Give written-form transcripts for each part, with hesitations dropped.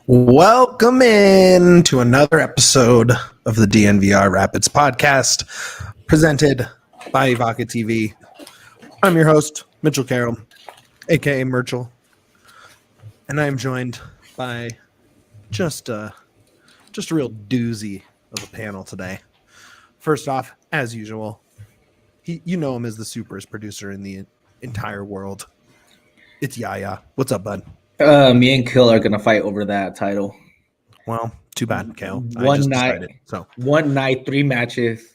Welcome in to another episode of the DNVR Rapids podcast, presented by Evoca TV. I'm your host, Mitchell Carroll, aka Merchel, and I'm joined by just a real doozy of a panel today. First off, as usual, you know him as the superest producer in the entire world. It's Yahya. What's up, bud? Me and Kill are gonna fight over that title. Well, too bad, Kale. One night, 3 matches.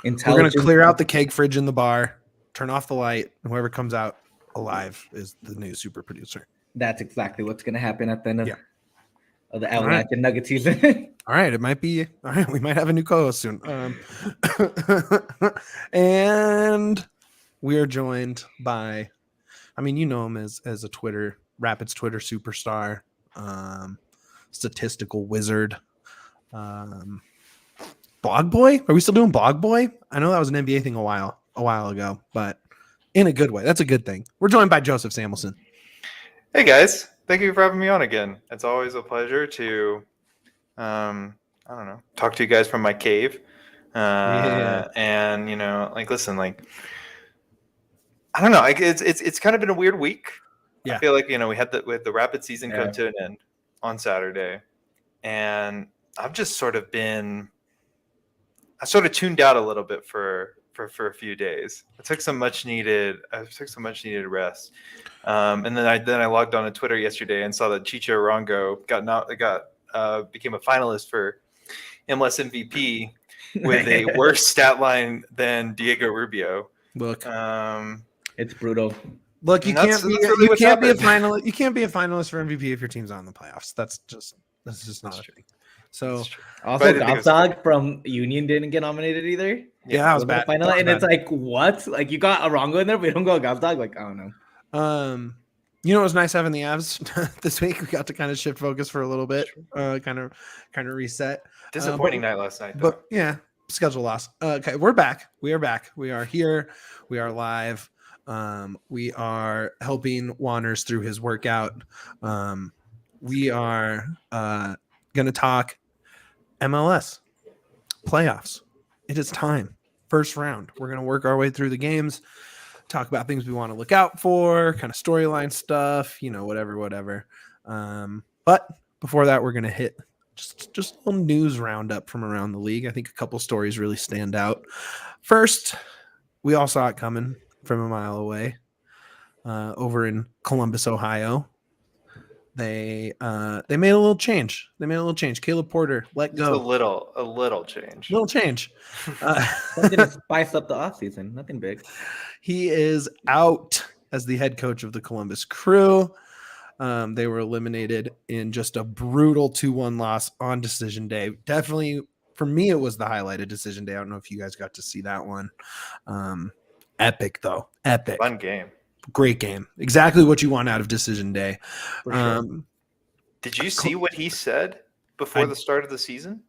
We're gonna clear out the cake fridge in the bar, turn off the light, and whoever comes out alive is the new super producer. That's exactly what's gonna happen at the end of the Avalanche and Nugget season. All right, it might be. All right, we might have a new co-host soon. And we are joined by, I mean, you know him as a Rapids Twitter superstar, statistical wizard, blog boy. Are we still doing blog boy? I know that was an NBA thing a while ago, but in a good way. That's a good thing. We're joined by Joeseph Samelson. Hey guys, thank you for having me on again. It's always a pleasure to, talk to you guys from my cave. And listen, I don't know. It's kind of been a weird week. Yeah. I feel like, we had the Rapid season come to an end on Saturday, and I've just sort of tuned out a little bit for a few days. I took some much needed rest. And then I logged on to Twitter yesterday and saw that Chicho Arango became a finalist for MLS MVP with a worse stat line than Diego Rubio. Look, it's brutal. Look, you can't be a finalist. You can't be a finalist for MVP if your team's not in the playoffs. That's just not a thing. So also, Gobdog from Union didn't get nominated either. Yeah, that was bad. And it's like, what? Like, you got Arango in there, but you don't go Gobdog. Like, I don't know. It was nice having the Avs this week. We got to kind of shift focus for a little bit, kind of reset. Disappointing night last night, though. But yeah, schedule loss. Okay, we're back. We are back. We are here. We are live. We are helping Wanners through his workout. We are going to talk MLS Playoffs. It is time. First round. We're going to work our way through the games, talk about things we want to look out for, kind of storyline stuff, whatever. But before that, we're going to hit just a little news roundup from around the league. I think a couple stories really stand out. First, we all saw it coming from a mile away. Over in Columbus, Ohio, they made a little change. Caleb Porter let go. Just a little change. Something to spice up the offseason. Nothing big. He is out as the head coach of the Columbus Crew. They were eliminated in just a brutal 2-1 loss on decision day. Definitely, for me, it was the highlighted decision day. I don't know if you guys got to see that one. Epic, though. Epic. Fun game. Great game. Exactly what you want out of decision day. Sure. Did you see what he said before the start of the season?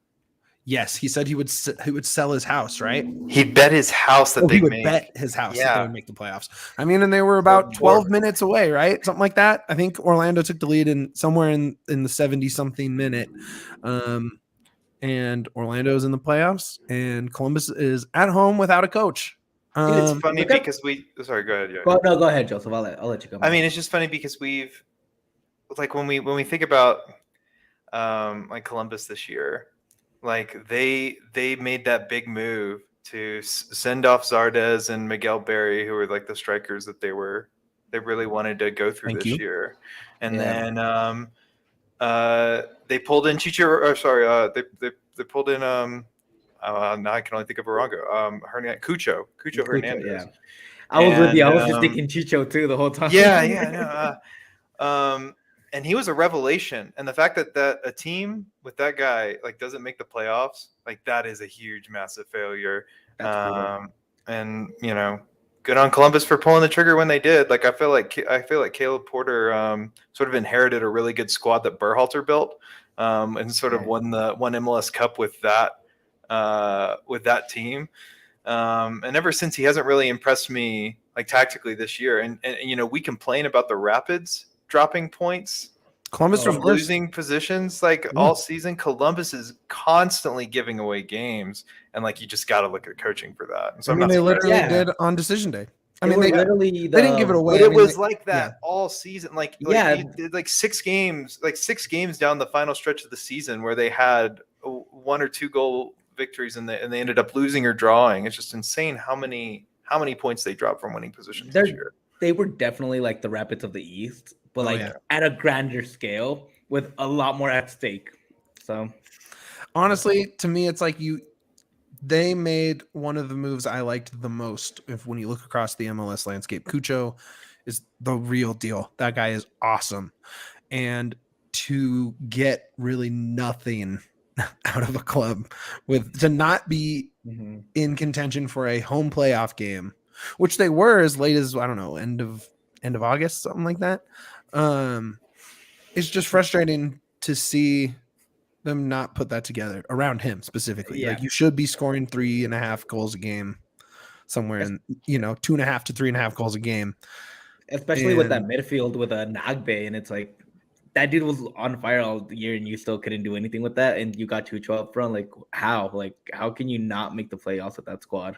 Yes, he said he would sell his house, right? He bet his house that he would bet his house that they would make the playoffs. I mean, and they were about 12 minutes away, right? Something like that. I think Orlando took the lead somewhere in the 70-something minute. And Orlando's in the playoffs, and Columbus is at home without a coach. It's funny because sorry, go ahead. Yeah. Go ahead, Joseph. I'll let you go. I mean, it's just funny because we've when we think about Columbus this year, they made that big move to send off Zardes and Miguel Berry, who were the strikers that they really wanted to go through this year, and then they pulled in they pulled in now I can only think of Arango. Cucho Hernandez. Yeah. I was with you. I was just thinking Chicho too the whole time. And he was a revelation. And the fact that a team with that guy doesn't make the playoffs, that is a huge, massive failure. And good on Columbus for pulling the trigger when they did. I feel like Caleb Porter sort of inherited a really good squad that Berhalter built. and sort of won MLS Cup with that team. And ever since, he hasn't really impressed me like tactically this year. And we complain about the Rapids dropping points. Columbus from losing positions like all season. Columbus is constantly giving away games, and like you just got to look at coaching for that. And so they literally did on decision day. I mean, they didn't give it away. But it was like that all season. Like you did like 6 games down the final stretch of the season where they had 1 or 2 goal victories and they ended up losing or drawing. It's just insane how many points they dropped from winning positions this year. They were definitely like the Rapids of the East, but at a grander scale with a lot more at stake. So honestly, to me, it's like they made one of the moves I liked the most. When you look across the MLS landscape, Cucho is the real deal. That guy is awesome. And to get really nothing out of a club to not be in contention for a home playoff game, which they were as late as, I don't know, end of August, something like that. It's just frustrating to see them not put that together around him specifically. Like, you should be scoring 3.5 goals a game somewhere in, 2.5 to 3.5 goals a game. Especially with that midfield with a Nagbe, and it's like that dude was on fire all year and you still couldn't do anything with that, and you got Chucho up front. Like, how? Like, how can you not make the playoffs with that squad?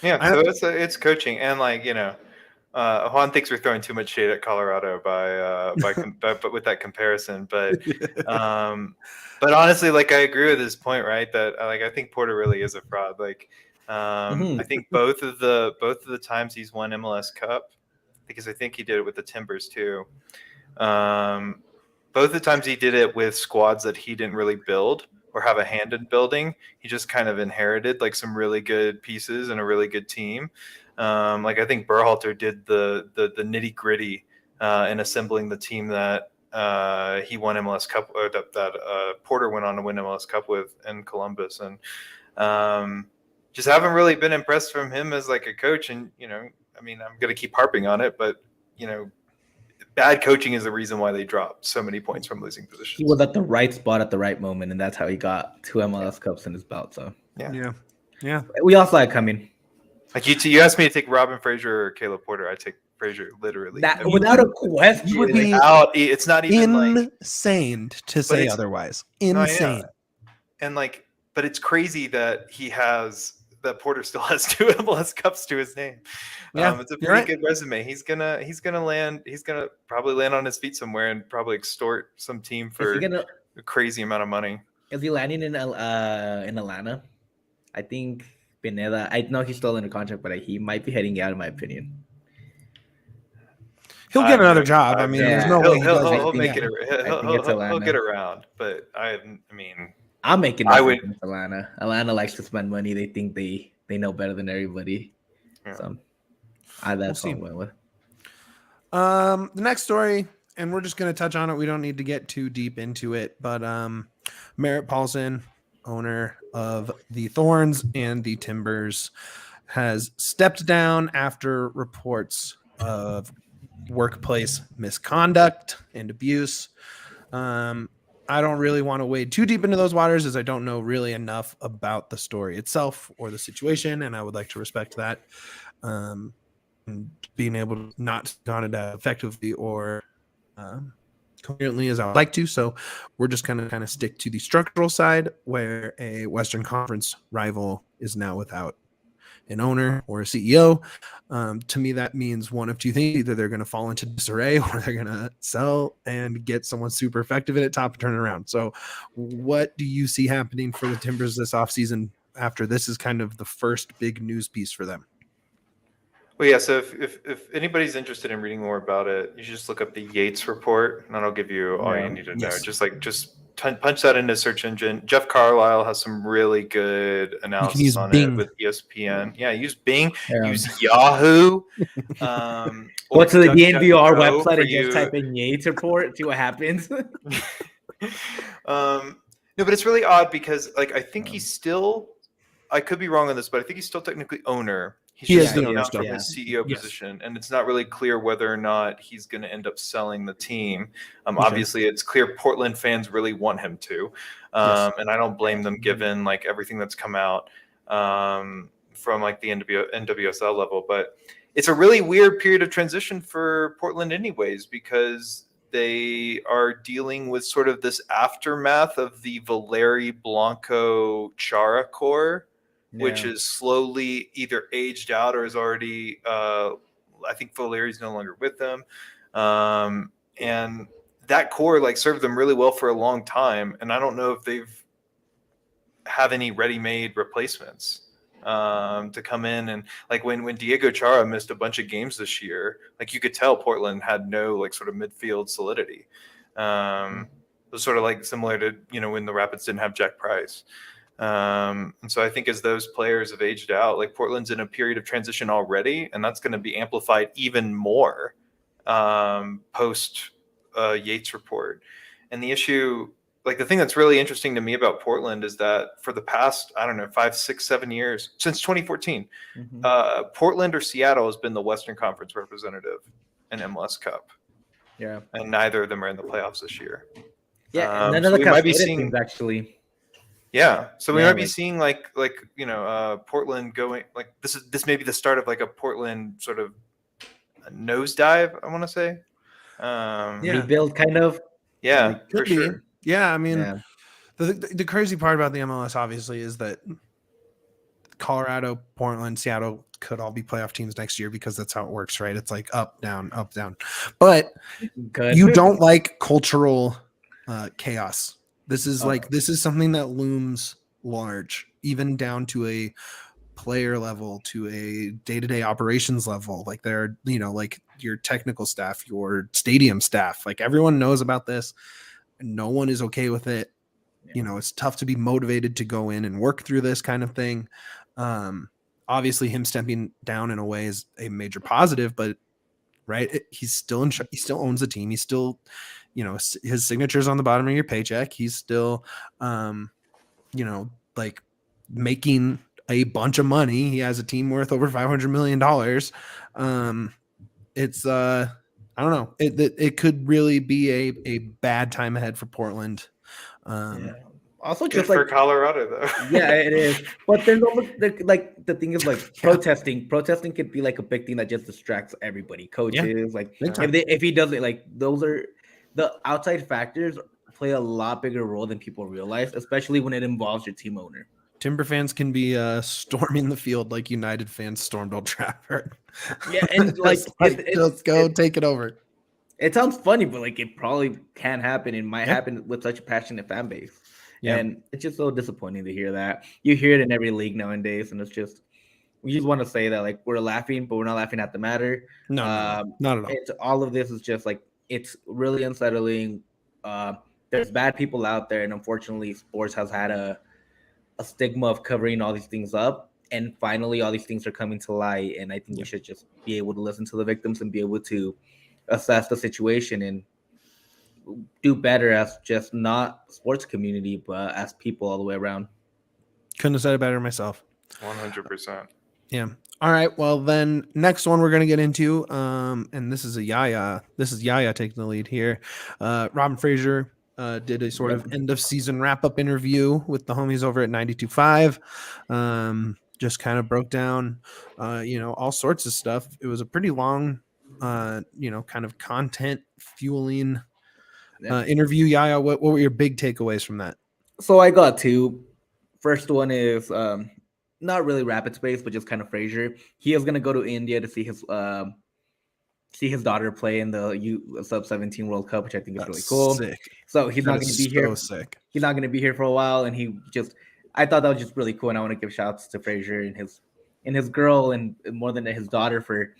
Yeah, so it's coaching, and Juan thinks we're throwing too much shade at Colorado but with that comparison. But honestly, like, I agree with his point, right? That I think Porter really is a fraud. Like, I think both of the times he's won MLS Cup, because I think he did it with the Timbers too. Both the times he did it with squads that he didn't really build or have a hand in building. He just kind of inherited like some really good pieces and a really good team. Like, I think Berhalter did the nitty gritty in assembling the team that he won MLS Cup, or that Porter went on to win MLS Cup with in Columbus, and just haven't really been impressed from him as like a coach. And I mean, I'm going to keep harping on it, but bad coaching is the reason why they dropped so many points from losing positions. He was at the right spot at the right moment, and that's how he got 2 MLS Cups in his belt. So yeah. We all saw it coming. Like, you asked me to take Robin Fraser or Caleb Porter. I take Fraser literally. That without a question. You would be it's not even insane to say otherwise. Insane. And but it's crazy that Porter still has 2 MLS Cups to his name. It's a pretty good resume. He's gonna probably land on his feet somewhere and probably extort some team for a crazy amount of money. Is he landing in Atlanta? I think Pineda. I know he's still under contract, but he might be heading out, in my opinion. He'll get another job. I mean, there's no way he'll make it. He'll get around. But I mean, I'm making. I would. Atlanta. Atlanta likes to spend money. They think they know better than everybody. Yeah. So that's what I went with. The next story, and we're just going to touch on it. We don't need to get too deep into it, but Merritt Paulson, owner of the Thorns and the Timbers, has stepped down after reports of workplace misconduct and abuse. I don't really want to wade too deep into those waters, as I don't know really enough about the story itself or the situation, and I would like to respect that. And being able to not on it effectively or coherently as I would like to. So we're just going to kind of stick to the structural side, where a Western Conference rival is now without an owner or a CEO. To me, that means one of two things: either they're going to fall into disarray, or they're going to sell and get someone super effective at it, top and turn it around. So what do you see happening for the Timbers this offseason after this is kind of the first big news piece for them? Well, yeah. So if anybody's interested in reading more about it, you should just look up the Yates report, and that'll give you all you need to know. Just punch that into search engine. Jeff Carlisle has some really good analysis on Bing. It with ESPN. Yeah, use Bing. Use Yahoo. Go to the DNVR website and just type in Yates report. See what happens. No, but it's really odd because I think he's still. I could be wrong on this, but I think he's still technically owner. He's He just has the stepped down ownership. from his CEO Yes. position, and it's not really clear whether or not he's going to end up selling the team. Okay. Obviously, it's clear Portland fans really want him to, Yes. and I don't blame them given like everything that's come out from like the NWSL level. But it's a really weird period of transition for Portland, anyways, because they are dealing with sort of this aftermath of the Valeri Blanco Chara core, which is slowly either aged out or is already, I think Valeri's no longer with them. And that core like served them really well for a long time. And I don't know if they've have any ready-made replacements to come in. And like when Diego Chara missed a bunch of games this year, like you could tell Portland had no like sort of midfield solidity. It was sort of like similar to, when the Rapids didn't have Jack Price. And so I think as those players have aged out, like Portland's in a period of transition already, and that's going to be amplified even more post Yates report. And the issue, like the thing that's really interesting to me about Portland is that for the past, I don't know, 5, 6, 7 years, since 2014, Portland or Seattle has been the Western Conference representative in MLS Cup. Yeah. And neither of them are in the playoffs this year. Yeah, none so of the we might be Cascade seeing teams actually. Yeah, so we Yeah, might be like- seeing like Portland going like this may be the start of like a Portland sort of nosedive, I want to say. Yeah. Rebuild kind of. Yeah, Like, for Could be. sure. Yeah, I mean, Yeah. the crazy part about the MLS obviously is that Colorado, Portland, Seattle could all be playoff teams next year because that's how it works, right? It's like up, down, up, down. But Good. you don't like cultural chaos. This is this is something that looms large, even down to a player level, to a day-to-day operations level. Like there are, like your technical staff, your stadium staff, like everyone knows about this. No one is okay with it. It's tough to be motivated to go in and work through this kind of thing. Obviously him stepping down in a way is a major positive, but he's still he still owns the team. He's still, his signature's on the bottom of your paycheck. He's still, like making a bunch of money. He has a team worth over $500 million. It's, I don't know. It could really be a bad time ahead for Portland. Also, Good just for like Colorado though. yeah, it is. But there's almost like the thing is like protesting. Protesting could be like a big thing that just distracts everybody. Coaches, like if he does it, like those are the outside factors play a lot bigger role than people realize, especially when it involves your team owner. Timber fans can be storming the field like United fans stormed Old Trafford. Yeah, and like let's go take it over. It sounds funny, but like it probably can happen and might happen with such a passionate fan base. Yeah. And it's just so disappointing to hear that. You hear it in every league nowadays, and it's just we just want to say that like we're laughing, but we're not laughing at the matter. No, not at all. It's all of this is just like it's really unsettling. There's bad people out there, and unfortunately, sports has had a stigma of covering all these things up. And finally, all these things are coming to light. And I think we should just be able to listen to the victims and be able to assess the situation and do better as just not sports community, but as people all the way around. Couldn't have said it better myself. 100%. Yeah. All right. Well, then next one we're going to get into, and this is Yahya taking the lead here. Robin Fraser did a sort of end of season wrap up interview with the homies over at 92.5. Just kind of broke down, all sorts of stuff. It was a pretty long, kind of content fueling interview. Yahya, what were your big takeaways from that? So I got two. First one is not really Rapid space, but just kind of Fraser. He is gonna go to India to see his daughter play in the sub-17 World Cup, which I think is really cool. Sick. So he's not gonna be here. Sick. He's not gonna be here for a while, and I thought that was just really cool, and I want to give shouts to Fraser and his girl and more than his daughter for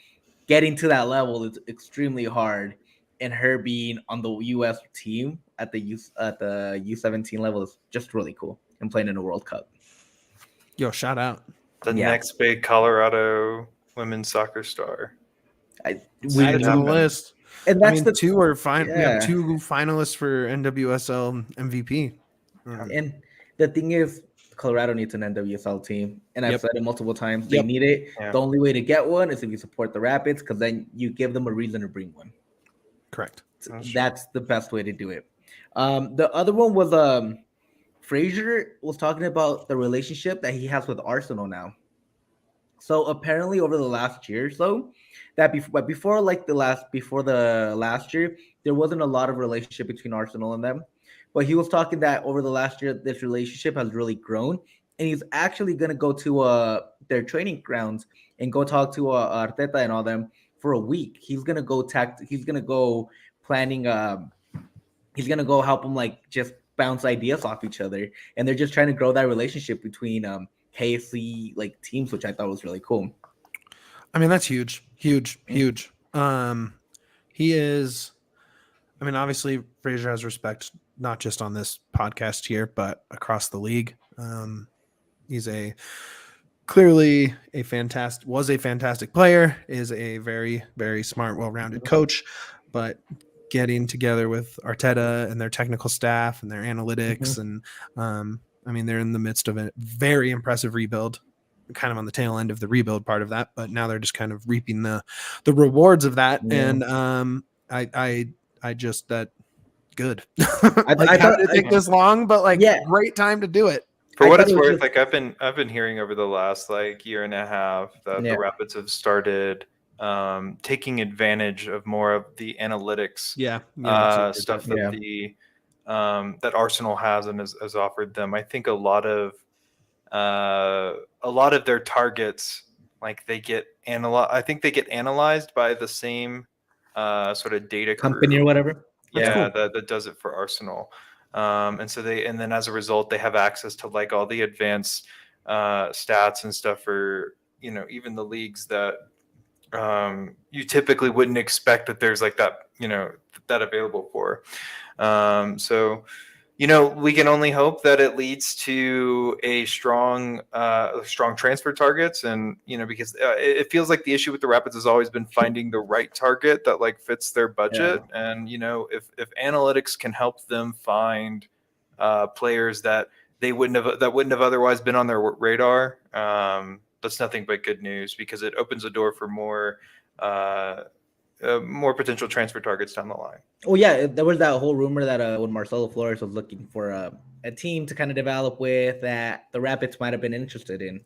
getting to that level. It's extremely hard, and her being on the U.S. team at the U17 level is just really cool, and playing in a World Cup. Yo, shout out. The next big Colorado women's soccer star. We on the list. And that's two are fine. We have two finalists for NWSL MVP. And the thing is, Colorado needs an NWSL team, and I've Yep. said it multiple times. They Yep. need it. Yeah. The only way to get one is if you support the Rapids, because then you give them a reason to bring one. Correct. That's the best way to do it. The other one was Frazier was talking about the relationship that he has with Arsenal now. So apparently, over the last year or so, before the last year, there wasn't a lot of relationship between Arsenal and them. But he was talking that over the last year, this relationship has really grown, and he's actually gonna go to their training grounds and go talk to Arteta and all them for a week. He's gonna go planning. He's gonna go help them like just bounce ideas off each other, and they're just trying to grow that relationship between KFC like teams, which I thought was really cool. I mean, that's huge. He is. I mean, obviously, Frazier has respect not just on this podcast here, but across the league. He's clearly a fantastic player. Is a very, very smart, well-rounded coach, but getting together with Arteta and their technical staff and their analytics, and I mean, they're in the midst of a very impressive rebuild, kind of on the tail end of the rebuild part of that, but now they're just kind of reaping the rewards of that. Yeah. And I just that good. I thought it'd take this long, but great time to do it. For what it's worth, like I've been hearing over the last like year and a half that the Rapids have started taking advantage of more of the analytics stuff that that Arsenal has and has offered them. I think a lot of their targets, like they get analyzed by the same sort of data company or whatever. Yeah, cool. that does it for Arsenal. And then as a result, they have access to like all the advanced stats and stuff for, even the leagues that you typically wouldn't expect that there's like that, that available for. So, we can only hope that it leads to a strong transfer targets. And, because it feels like the issue with the Rapids has always been finding the right target that like fits their budget. Yeah. And, if analytics can help them find players that wouldn't have otherwise been on their radar, that's nothing but good news, because it opens the door for more potential transfer targets down the line. Oh yeah, there was that whole rumor that when Marcelo Flores was looking for a team to kind of develop with, that the Rapids might have been interested in,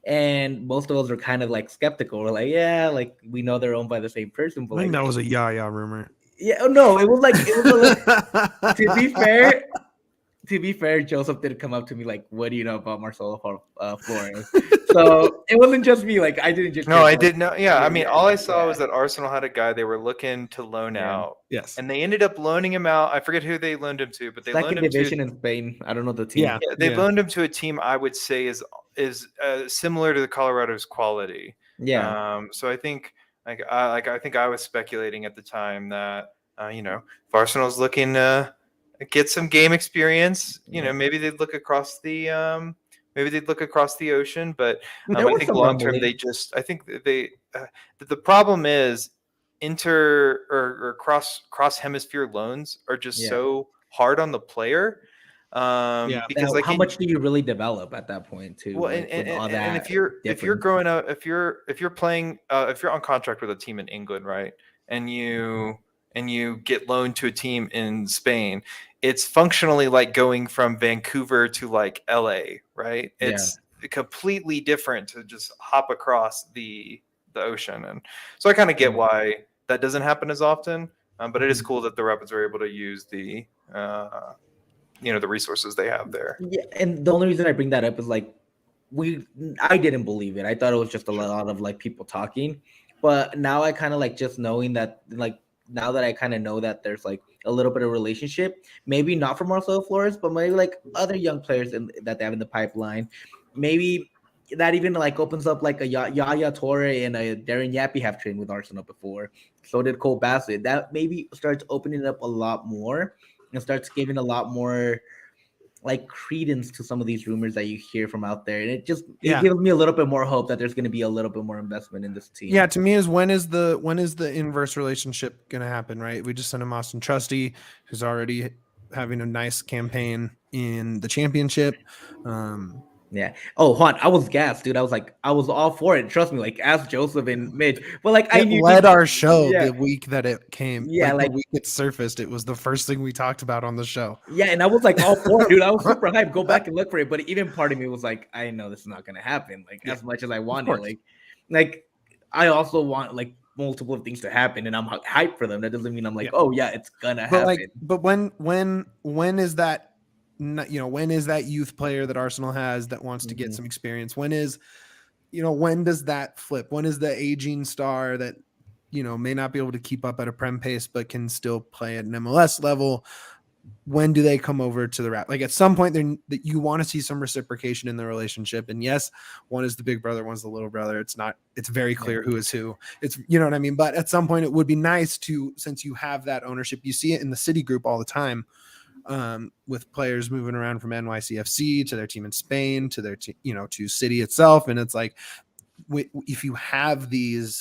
and most of us were kind of like skeptical. We're like, yeah, like we know they're owned by the same person. But I think that was a Yahya rumor. Yeah, no, it was like to be fair, Joseph did come up to me like, "What do you know about Marcelo Flores?" So it wasn't just me. Like I didn't just. No, I didn't know. Yeah, I mean, all I saw was that Arsenal had a guy they were looking to loan out. Yes, and they ended up loaning him out. I forget who they loaned him to, but they loaned him division in Spain. I don't know the team. Yeah, they loaned him to a team I would say is similar to the Colorado's quality. Yeah. So I think I think I was speculating at the time that if Arsenal's looking to get some game experience, maybe they'd look across the ocean, but I think long term the problem is cross hemisphere loans are just so hard on the player. Because how much do you really develop at that point too? Well, and if you're growing up, if you're playing, if you're on contract with a team in England, right, and you get loaned to a team in Spain, it's functionally like going from Vancouver to like LA, right? It's completely different to just hop across the ocean. And so I kind of get why that doesn't happen as often, but it is cool that the Rapids are able to use the the resources they have there. Yeah, and the only reason I bring that up is like I didn't believe it. I thought it was just a lot of like people talking, but now I kind of like just knowing that like. Now that I kind of know that there's like a little bit of relationship, maybe not for Marcelo Flores, but maybe like other young players that they have in the pipeline, maybe that even like opens up like a Yaya Toure and a Darren Yappi have trained with Arsenal before. So did Cole Bassett. That maybe starts opening up a lot more and starts giving a lot more like credence to some of these rumors that you hear from out there, and it gives me a little bit more hope that there's going to be a little bit more investment in this team. Yeah, to me is when is the inverse relationship going to happen, right? We just sent him Austin Trusty, who's already having a nice campaign in the championship. Yeah. Oh, Juan, I was gassed, dude. I was all for it. Trust me. Like, ask Joseph and Mitch. But like, I It knew led our show yeah, the week that it came. yeah, The like week it surfaced, it was the first thing we talked about on the show. yeah, and I was like all for it, dude. I was super hyped. Go back and look for it. But even part of me was like, I know this is not gonna happen. Like as much as I want it, like I also want like multiple things to happen, and I'm hyped for them. That doesn't mean I'm like, oh yeah, it's gonna happen. But when is that? When is that youth player that Arsenal has that wants to get some experience? When does that flip? When is the aging star that may not be able to keep up at a Prem pace but can still play at an MLS level? When do they come over to the Rap? Like at some point, that you want to see some reciprocation in the relationship. And yes, one is the big brother, one's the little brother. It's very clear who is who. It's what I mean. But at some point, it would be nice to, since you have that ownership, you see it in the City group all the time, with players moving around from NYCFC to their team in Spain to their to City itself. And it's like, if you have the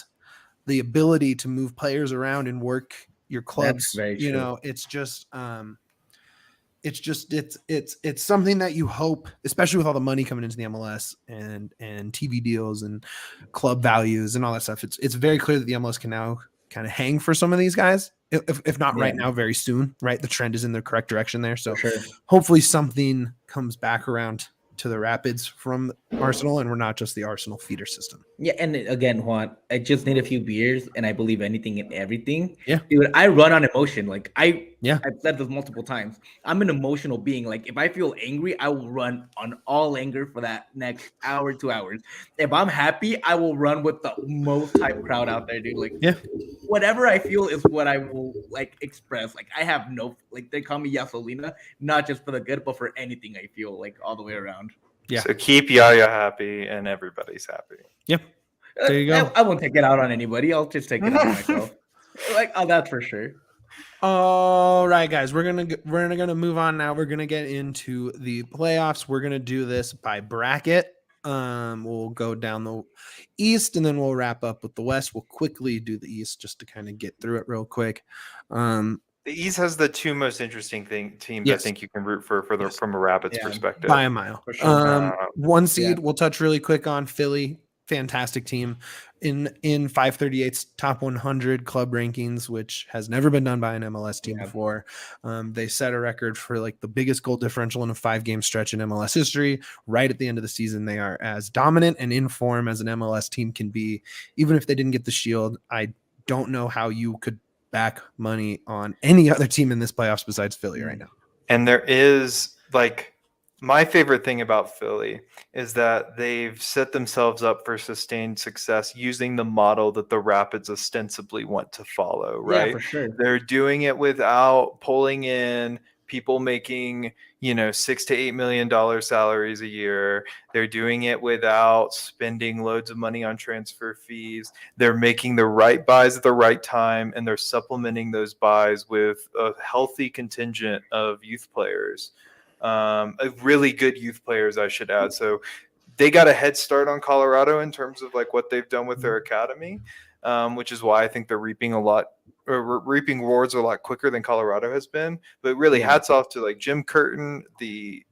ability to move players around and work your clubs, it's something that you hope, especially with all the money coming into the MLS and TV deals and club values and all that stuff. It's very clear that the MLS can now kind of hang for some of these guys, if not right now, very soon. Right, the trend is in the correct direction there. So hopefully something comes back around to the Rapids from Arsenal, and we're not just the Arsenal feeder system. Yeah, and again, Juan, I just need a few beers, and I believe anything and everything. Yeah, dude, I run on emotion. Like I've said this multiple times. I'm an emotional being. Like if I feel angry, I will run on all anger for that next hour, 2 hours. If I'm happy, I will run with the most hype crowd out there, dude. Like whatever I feel is what I will like express. Like I have no they call me Yasolina, not just for the good, but for anything I feel like all the way around. Yeah. So keep Yahya happy and everybody's happy. Yep. There you go. I won't take it out on anybody. I'll just take it out on myself. That's for sure. All right, guys, we're gonna move on now. We're gonna get into the playoffs. We're gonna do this by bracket. We'll go down the East and then we'll wrap up with the West. We'll quickly do the East just to kind of get through it real quick. The East has the two most interesting teams I think you can root for from a Rapids perspective. By a mile. For sure. One seed we'll touch really quick on. Philly, fantastic team in 538's top 100 club rankings, which has never been done by an MLS team before. They set a record for like the biggest goal differential in a 5-game stretch in MLS history. Right at the end of the season, they are as dominant and in form as an MLS team can be. Even if they didn't get the Shield, I don't know how you could back money on any other team in this playoffs besides Philly right now. And there is my favorite thing about Philly is that they've set themselves up for sustained success using the model that the Rapids ostensibly want to follow, right? Yeah, for sure. They're doing it without pulling in people making, $6 to $8 million salaries a year. They're doing it without spending loads of money on transfer fees. They're making the right buys at the right time, and they're supplementing those buys with a healthy contingent of youth players. Really good youth players, I should add. So they got a head start on Colorado in terms of what they've done with their academy, which is why I think they're reaping rewards a lot quicker than Colorado has been. But really, hats off to Jim Curtin, the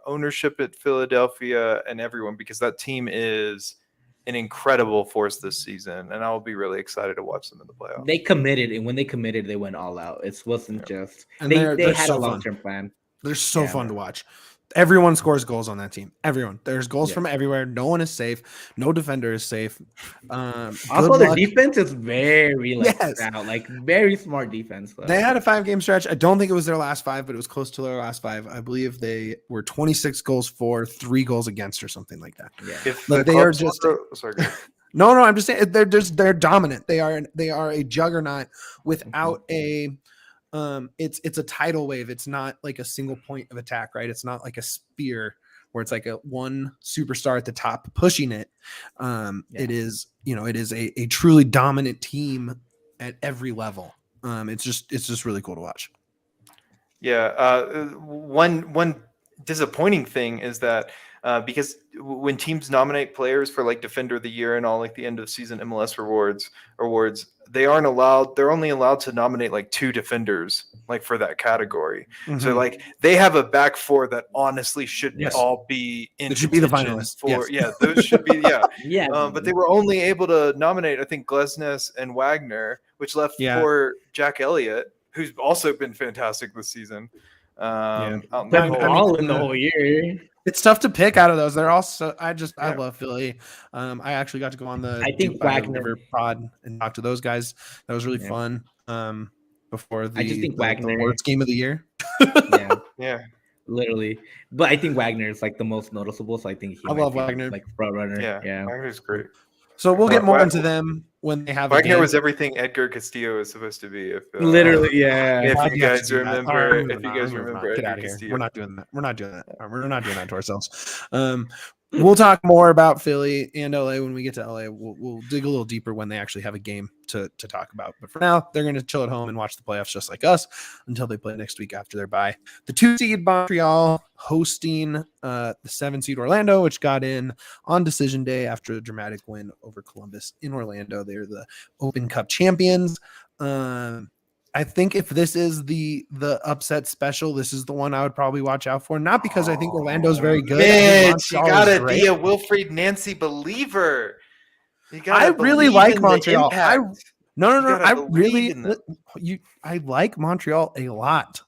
ownership at Philadelphia, and everyone, because that team is an incredible force this season, and I will be really excited to watch them in the playoffs. They committed, and when they committed, they went all out. It wasn't just and they had a long-term plan. They're so fun to watch. Everyone scores goals on that team. Everyone. There's goals from everywhere. No one is safe. No defender is safe. Also, their defense is very sound, very smart defense. Though. They had a 5-game stretch. I don't think it was their last 5, but it was close to their last 5. I believe they were 26 goals for, 3 goals against, or something like that. Yeah. But they are just no. I'm just saying they're dominant. They are a juggernaut without a. It's a tidal wave. It's not like a single point of attack, right? It's not like a spear where it's like a one superstar at the top pushing it. It is, it is a truly dominant team at every level. It's just really cool to watch. Yeah. One disappointing thing is that because when teams nominate players for like Defender of the Year and all like the end of the season MLS awards, they're only allowed to nominate like 2 defenders like for that category. Mm-hmm. So like they have a back 4 that honestly should Yes. all be in It should be the contention finalists. for Yes. those should be Yeah. but they were only able to nominate I think Glesnes and Wagner, which left poor Jack Elliott, who's also been fantastic this season. Out in the whole year. It's tough to pick out of those. They're also I love Philly. I actually got to go on the Wagner pod and talk to those guys. That was really fun. Before the worst game of the year. yeah. Literally. But I think Wagner is like the most noticeable, so I think I love Wagner. Like front runner. Yeah. Wagner's great. So we'll get more into them when they have. Wagner was everything Edgar Castillo is supposed to be. Literally, If you guys remember, get out of here. We're not doing that. We're not doing that to ourselves. We'll talk more about Philly and LA when we get to LA. We'll dig a little deeper when they actually have a game to talk about. But for now, they're going to chill at home and watch the playoffs just like us until they play next week after their bye. The 2-seed Montreal hosting the 7-seed Orlando, which got in on decision day after a dramatic win over Columbus in Orlando. They're the Open Cup champions. I think if this is the upset special, this is the one I would probably watch out for. Not because I think Orlando's very good. Bitch, you gotta be a Wilfried Nancy believer. I really like Montreal. I like Montreal a lot.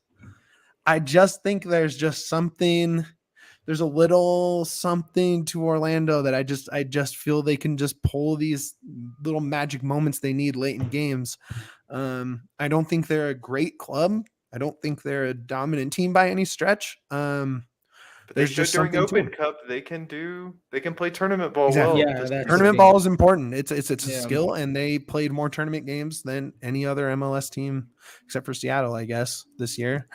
I just think there's just something. There's a little something to Orlando that I just feel they can just pull these little magic moments they need late in games. I don't think they're a great club. I don't think they're a dominant team by any stretch. But there's just during Open Cup they can play tournament ball well. Yeah, tournament ball is important. It's a skill, and they played more tournament games than any other MLS team except for Seattle, I guess, this year.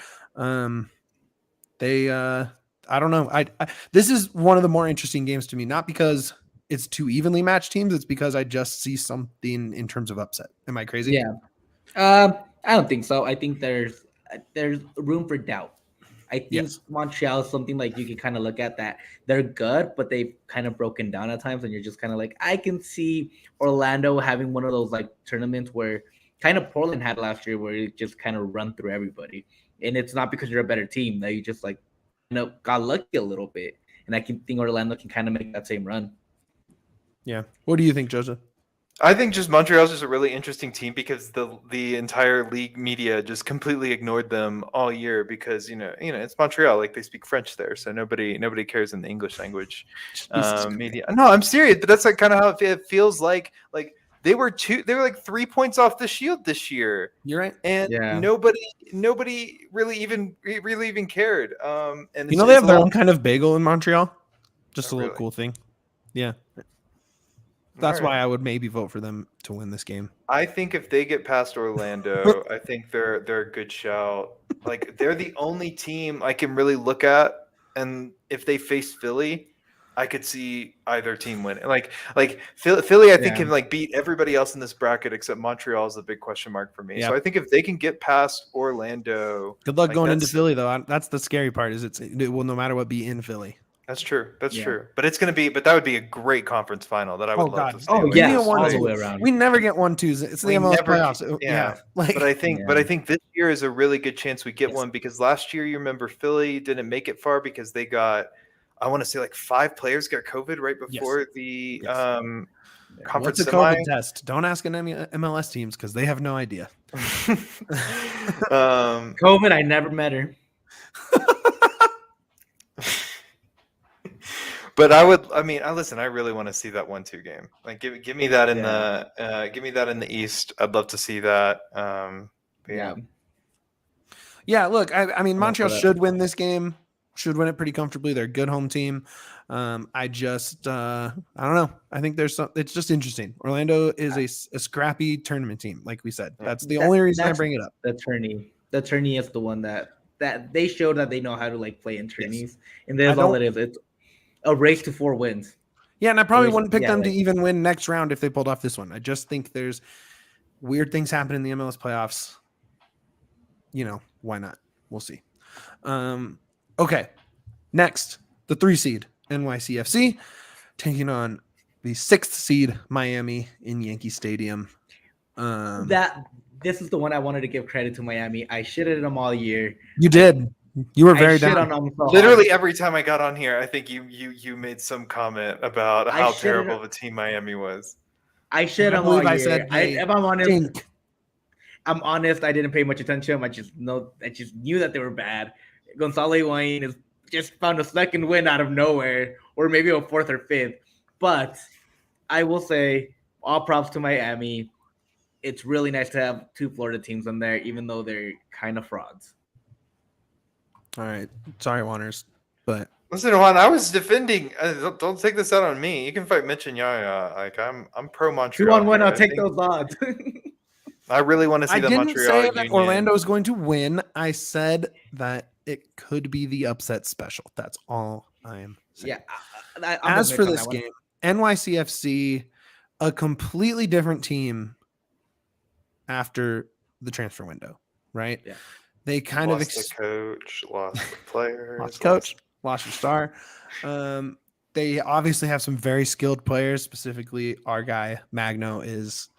I don't know. This is one of the more interesting games to me, not because it's 2 evenly matched teams. It's because I just see something in terms of upset. Am I crazy? Yeah. I don't think so. I think there's room for doubt. I think Montreal is something like you can kind of look at that they're good, but they've kind of broken down at times, and you're just kind of like, I can see Orlando having one of those like tournaments where kind of Portland had last year, where you just kind of run through everybody, and it's not because you're a better team that you just like got lucky a little bit, and I can think Orlando can kind of make that same run. Yeah. What do you think, Joseph? I think just Montreal's just a really interesting team because the entire league media just completely ignored them all year because you know it's Montreal, like they speak French there, so nobody cares in the English language media. No, I'm serious, but that's like kind of how it feels like they were 3 points off the Shield this year. You're right, and nobody really even cared. And they have their own kind of bagel in Montreal, just a little cool thing. Yeah. That's why I would maybe vote for them to win this game. I think if they get past Orlando, I think they're a good shout. Like they're the only team I can really look at, and if they face Philly, I could see either team winning. Like Philly, I think can like beat everybody else in this bracket except Montreal is a big question mark for me. Yep. So I think if they can get past Orlando, good luck going into Philly though. That's the scary part. Is it will no matter what be in Philly. That's true. That's true. But that would be a great conference final that I would love to see. Oh yeah, all the way around. We never get 1-2s. It's the MLS playoffs. Yeah. But I think this year is a really good chance we get one because last year you remember Philly didn't make it far because they got, I want to say like 5 players got COVID right before the conference. What's a COVID test? Don't ask any MLS teams because they have no idea. COVID, I never met her. But I really want to see that 1-2 game. Like, give me that in the East. I'd love to see that. Yeah. Look, I mean, Montreal should win this game. Should win it pretty comfortably. They're a good home team. I don't know. I think it's just interesting. Orlando is a scrappy tournament team, like we said. That's the only reason I bring it up. The tourney is the one that they showed that they know how to like play in tourneys, and that's all it is. It's a race to 4 wins. Yeah, and I probably wouldn't pick them to even win next round if they pulled off this one. I just think there's weird things happen in the MLS playoffs. Why not? We'll see. Okay. Next, the 3 seed, NYCFC taking on the 6th seed Miami in Yankee Stadium. This is the one I wanted to give credit to Miami. I shitted them all year. You did. You were very shit down. on them so Literally hard. every time I got on here, I think you made some comment about how terrible of a team Miami was. I shit them all year. I said if I'm honest, I didn't pay much attention. I just knew that they were bad. Gonzalo Higuain has just found a second win out of nowhere, or maybe a 4th or 5th. But I will say, all props to Miami. It's really nice to have 2 Florida teams in there, even though they're kind of frauds. All right. Sorry, Wanners. But listen, Juan, I was defending. Don't take this out on me. You can fight Mitch and Yaya. Like I'm pro Montreal. 2-1, I'll take those odds. I really want to see the Montreal say Union. that Orlando is going to win. I said that it could be the upset special. That's all I am saying. Yeah. As for this game, NYCFC, a completely different team after the transfer window, right? Yeah. They kind lost of the coach, lost the players, lost coach, lost your star. They obviously have some very skilled players. Specifically, our guy Magno is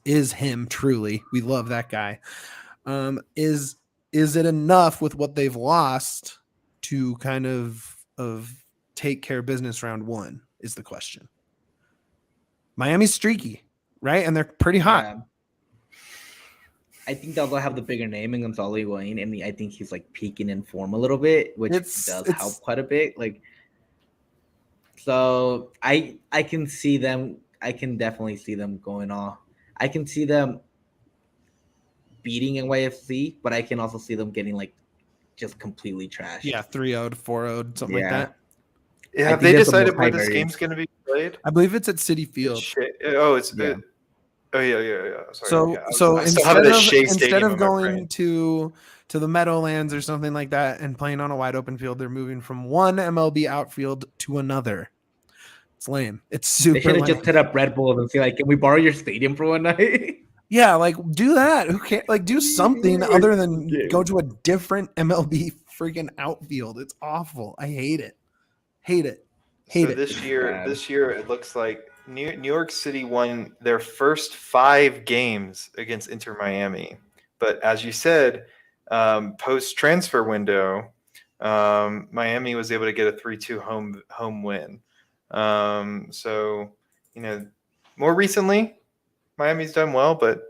him truly. We love that guy. Is it enough with what they've lost to kind of take care of business round 1? Is the question. Miami's streaky, right? And they're pretty hot. I think they'll have the bigger name in Gonzalo Higuain, and I think he's like peaking in form a little bit, which does help quite a bit. Like, so I can see them. I can definitely see them going off. I can see them beating NYFC, but I can also see them getting like just completely trashed. Yeah, 3-0 to 4-0, something like that. Yeah, have they decided where this game's going to be played? I believe it's at Citi Field. Sorry. So instead of going to the Meadowlands or something like that and playing on a wide open field, they're moving from one MLB outfield to another. It's lame. It's super. They should have just hit up Red Bull and say, like, "Can we borrow your stadium for one night?" Yeah, like do that. Who can't do something other than go to a different MLB freaking outfield? It's awful. I hate it. This year it looks like New York City won their first 5 games against Inter Miami, but as you said, post transfer window, Miami was able to get a 3-2 home win. So more recently, Miami's done well, but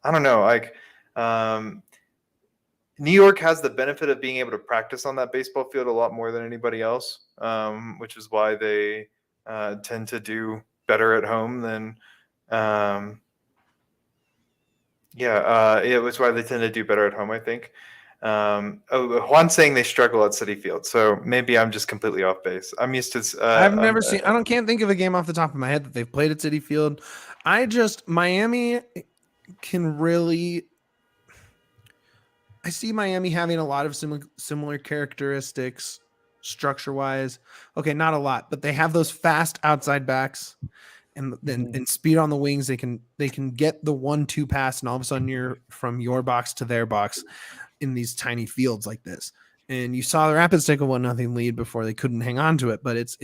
I don't know. Like, New York has the benefit of being able to practice on that baseball field a lot more than anybody else, which is why they tend to do better at home than. It was why they tend to do better at home, I think. Juan's saying they struggle at Citi Field, so maybe I'm just completely off base. I'm used to. Can't think of a game off the top of my head that they've played at Citi Field. Miami can really. I see Miami having a lot of similar characteristics, structure-wise. Okay, not a lot, but they have those fast outside backs, and speed on the wings. They can get the 1-2 pass, and all of a sudden you're from your box to their box in these tiny fields like this. And you saw the Rapids take a 1-0 lead before they couldn't hang on to it, but it's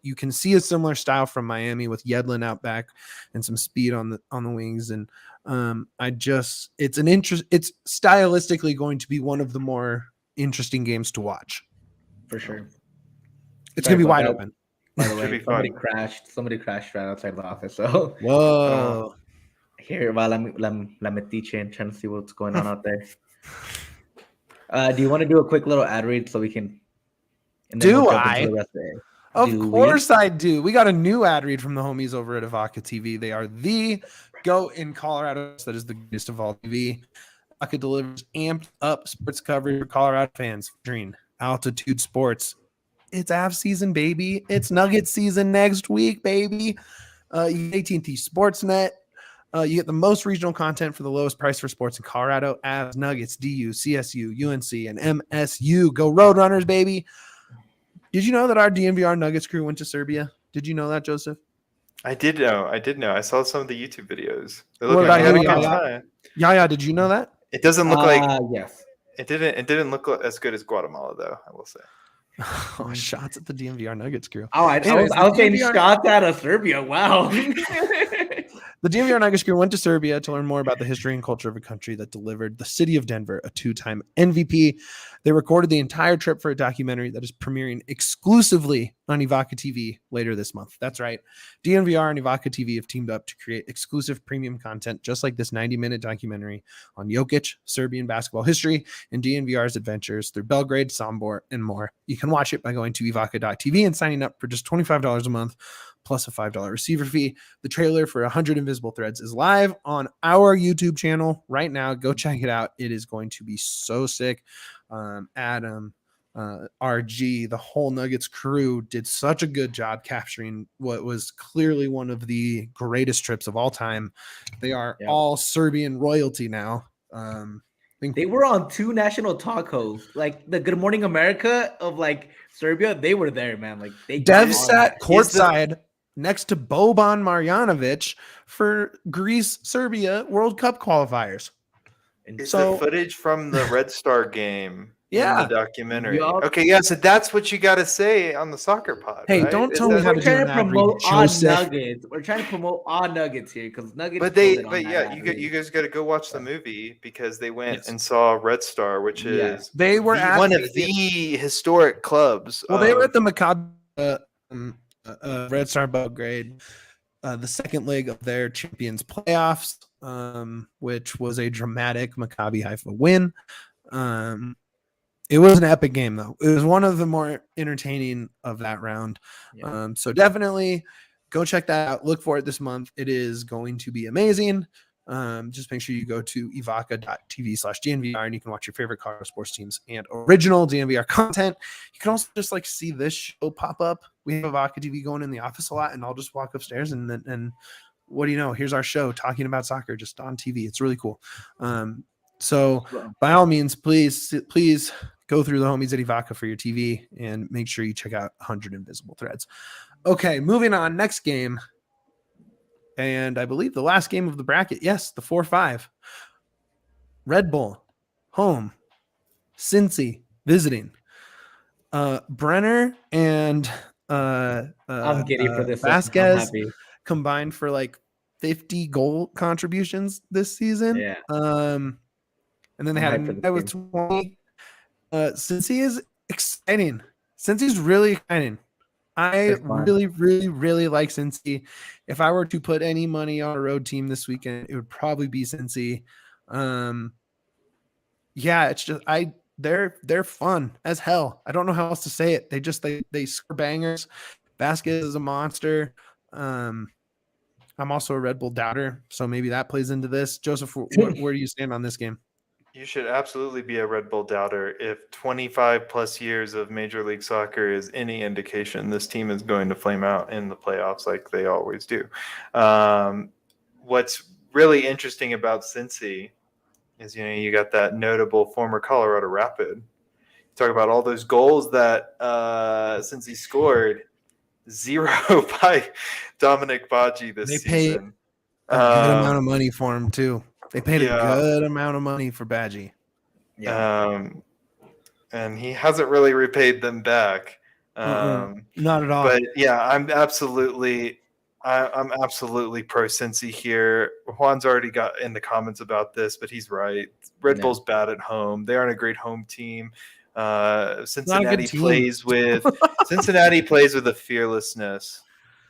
you can see a similar style from Miami with Yedlin out back and some speed on the wings. And it's stylistically going to be one of the more interesting games to watch for sure. It's gonna be wide open. By the way, somebody crashed right outside the office. So whoa. Here, while I'm metiche and trying to see what's going on out there. Do you want to do a quick little ad read so we can? Of course I do. We got a new ad read from the homies over at Avaca TV. They are the GOAT in Colorado. That is the greatest of all TV. Avaca delivers amped up sports coverage for Colorado fans featuring Altitude Sports. It's Av season, baby. It's Nugget season next week, baby. You get AT&T Sportsnet. You get the most regional content for the lowest price for sports in Colorado. Avs, Nuggets, DU, CSU, UNC, and MSU. Go Roadrunners, baby. Did you know that our DNVR Nuggets crew went to Serbia? Did you know that, Joseph? I did know. I saw some of the YouTube videos. What about you, Yaya? Did you know that? It doesn't look like. Yes. It didn't look as good as Guatemala, though, I will say. Oh, shots at the DNVR Nuggets crew. Oh, Anyways, I was saying DNVR shots out of Serbia. Wow. The DNVR Nuggets crew went to Serbia to learn more about the history and culture of a country that delivered the city of Denver a 2-time MVP. They recorded the entire trip for a documentary that is premiering exclusively on Ivaca TV later this month. That's right. DNVR and Ivaca TV have teamed up to create exclusive premium content, just like this 90-minute documentary on Jokic, Serbian basketball history, and DNVR's adventures through Belgrade, Sombor, and more. You can watch it by going to Ivaca.tv and signing up for just $25 a month, plus a $5 receiver fee. The trailer for 100 Invisible Threads is live on our YouTube channel right now. Go check it out. It is going to be so sick. Adam, RG, the whole Nuggets crew did such a good job capturing what was clearly one of the greatest trips of all time. They are all Serbian royalty now. They were on 2 national talk hosts, like the Good Morning America of like Serbia. They were there, man. Like they Dev sat courtside next to Boban Marjanovic for Greece Serbia World Cup qualifiers. Is the footage from the Red Star game in the documentary? Yep. Okay, yeah, so that's what you got to say on the soccer pod. Hey, right? don't tell me how to do an ad read, Joeseph. Nuggets. We're trying to promote all Nuggets here because Nuggets. But you guys got to go watch the movie because they went and saw Red Star, which is they were at one of the historic clubs. Well, they were at the Maccabi Red Star Belgrade, the second leg of their Champions Playoffs, which was a dramatic Maccabi Haifa win. It was an epic game, though. It was one of the more entertaining of that round. So definitely go check that out. Look for it this month. It is going to be amazing. Just make sure you go to ivaca.tv/DNVR and you can watch your favorite Colorado sports teams and original DNVR content. You can also just like see this show pop up. We have Ivaca TV going in the office a lot, and I'll just walk upstairs and what do you know? Here's our show talking about soccer just on TV. It's really cool. So by all means, please go through the homies at Ivaca for your TV and make sure you check out 100 Invisible Threads. Okay, moving on. Next game. And I believe the last game of the bracket. Yes, the 4-5. Red Bull, home. Cincy, visiting. Brenner and I'm giddy for this. Vazquez combined for like 50 goal contributions this season. Yeah. And then they had a guy with 20. Cincy is exciting. Cincy's really exciting. I really, really, really like Cincy. If I were to put any money on a road team this weekend, it would probably be Cincy. Yeah, it's just they're fun as hell. I don't know how else to say it. They score bangers. Vazquez is a monster. I'm also a Red Bull doubter, so maybe that plays into this. Joeseph, where do you stand on this game? You should absolutely be a Red Bull doubter. If 25 plus years of Major League Soccer is any indication, this team is going to flame out in the playoffs like they always do. What's really interesting about Cincy is, you got that notable former Colorado Rapid. Talk about all those goals that Cincy scored. 0 by Dominic Baggi this season. They paid a good amount of money for him too. They paid a good amount of money for Baggi. And he hasn't really repaid them back. Not at all. But yeah, I'm absolutely pro Cincy here. Juan's already got in the comments about this, but he's right. Red Bull's bad at home. They aren't a great home team. Cincinnati plays with a fearlessness.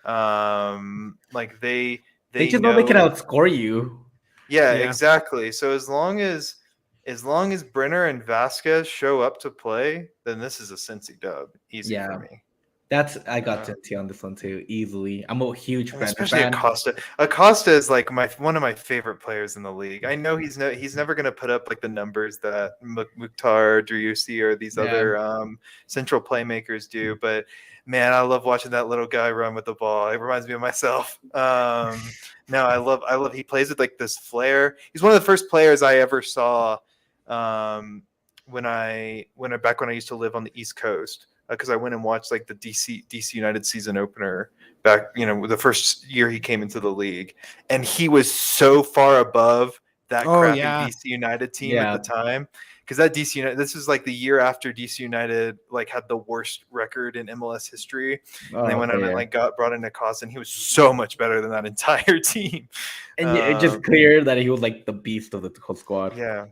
Like they just know they can outscore you. Yeah, exactly. So as long as Brenner and Vazquez show up to play, then this is a Cincy dub. Easy for me. I got Cincy on this one too, easily. I'm a huge fan. Especially Acosta. Acosta is like one of my favorite players in the league. I know he's never going to put up like the numbers that Mukhtar, Driussi, or these other central playmakers do, but man, I love watching that little guy run with the ball. It reminds me of myself. I love he plays with like this flair. He's one of the first players I ever saw when I used to live on the East Coast, because I went and watched like the DC United season opener back, the first year he came into the league, and he was so far above that crappy DC United team at the time. because that DC United, this is like the year after DC United like had the worst record in MLS history, and they went on and like brought in Acosta, and he was so much better than that entire team. And it's just clear that he was like the beast of the whole squad. Yeah.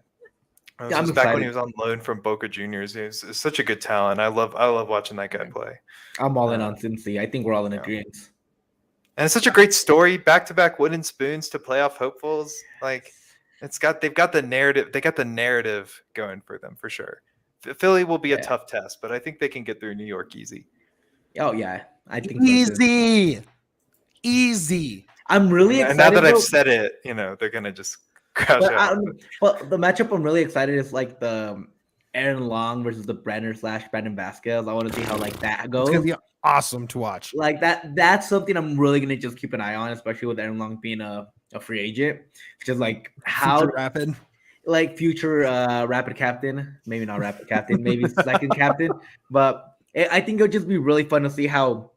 It was back when he was on loan from Boca Juniors. He was such a good talent. I love watching that guy play. I'm all in on Cincy. I think we're all in agreement. And it's such a great story. Back-to-back wooden spoons to playoff hopefuls. Like they've got the narrative. They got the narrative going for them for sure. Philly will be a tough test, but I think they can get through New York easy. Oh yeah, I think easy. I'm really excited. And now that I've said it, they're gonna just crouch out. But the matchup I'm really excited is like the Aaron Long versus the Brandon Vazquez. I want to see how like that goes. It's gonna be awesome to watch. Like that's something I'm really gonna just keep an eye on, especially with Aaron Long being a free agent. Just like how future Rapid, like future Rapid captain, maybe not Rapid captain, maybe second captain. But I think it'll just be really fun to see how.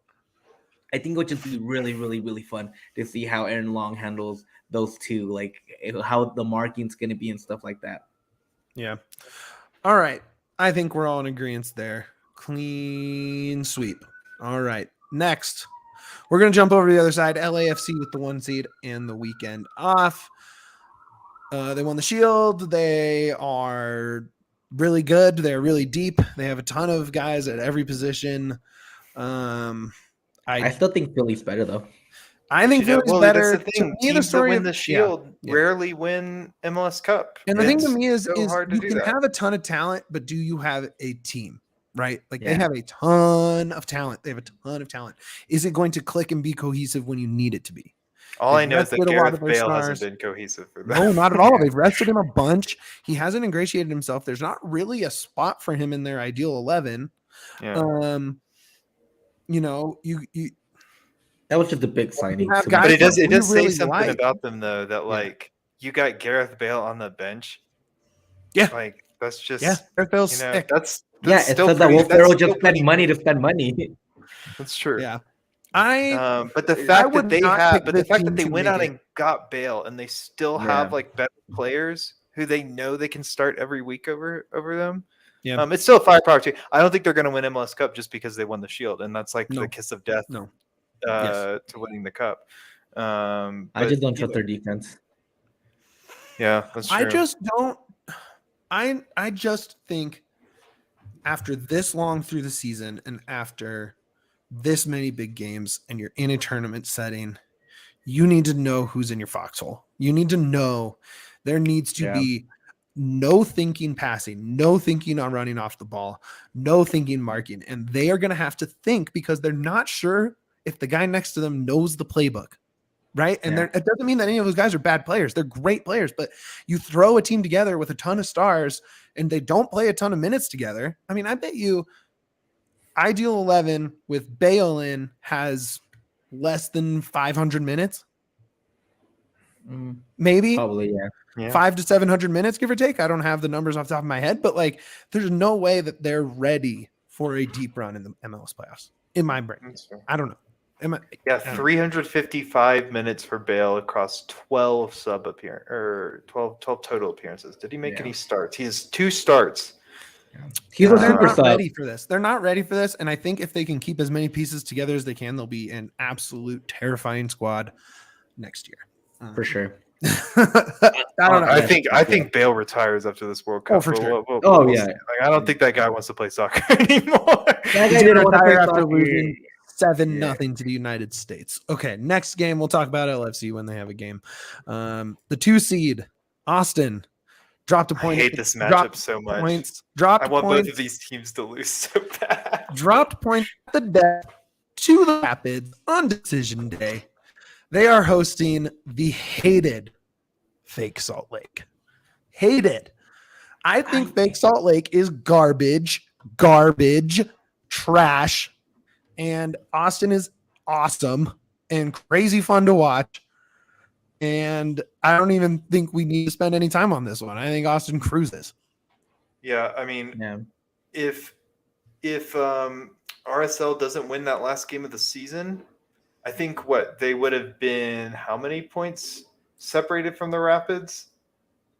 I think it'll just be really, really, really fun to see how Aaron Long handles those two, like how the marking's gonna be and stuff like that. Yeah. All right. I think we're all in agreement there. Clean sweep. All right. Next, we're going to jump over to the other side. LAFC with the 1 seed and the weekend off. They won the Shield. They are really good. They're really deep. They have a ton of guys at every position. I still think Philly's better, though. I think Philly's better. That's the thing. Teams that win the Shield rarely win MLS Cup. And the thing to me is you can have a ton of talent, but do you have a team? Right? Like they have a ton of talent. Is it going to click and be cohesive when you need it to be? All I know is that Gareth Bale hasn't been cohesive for them. No, not at all. They've rested him a bunch. He hasn't ingratiated himself. There's not really a spot for him in their ideal 11. Yeah. That was just a big signing. But it does say something about them though, that like you got Gareth Bale on the bench. Yeah. Like that's just Gareth Bale's sick. It's still that Will Ferrell just spend money to spend money. That's true. Yeah. But the fact that they went out and got Bale and they still have like better players who they know they can start every week over them. Yeah. It's still a firepower too. I don't think they're going to win MLS Cup just because they won the Shield, and that's like the kiss of death to winning the Cup. I just don't trust their defense. Yeah, that's true. I just don't. I just think after this long through the season and after this many big games and you're in a tournament setting, you need to know who's in your foxhole. You need to know there needs to be no thinking passing, no thinking on running off the ball, no thinking marking. And they are going to have to think because they're not sure if the guy next to them knows the playbook. Right. And it doesn't mean that any of those guys are bad players. They're great players, but you throw a team together with a ton of stars and they don't play a ton of minutes together. I mean, I bet you ideal 11 with Bale in has less than 500 minutes. Maybe probably 500 to 700 minutes, give or take. I don't have the numbers off the top of my head, but like there's no way that they're ready for a deep run in the MLS playoffs in my brain. I don't know. 355 minutes for Bale across 12 sub appearance or 12 total appearances. Did he make any starts? He has 2 starts. He's a super sub. Ready for this. They're not ready for this, and I think if they can keep as many pieces together as they can, they'll be an absolute terrifying squad next year. For sure. I don't know. I think Bale retires after this World Cup. Oh, for sure. Like, I don't think that guy wants to play soccer anymore. That guy didn't retire after losing 7-0 to the United States. Okay, next game we'll talk about LFC when they have a game. The 2 seed Austin dropped a point. I hate this matchup so much. I want both of these teams to lose so bad. Dropped point the death to the Rapids on decision day. They are hosting the hated Fake Salt Lake. Hated. I think Fake Salt Lake is garbage, trash, and Austin is awesome and crazy fun to watch. And I don't even think we need to spend any time on this one. I think Austin cruises. Yeah, I mean, if RSL doesn't win that last game of the season, I think they would have been how many points separated from the Rapids?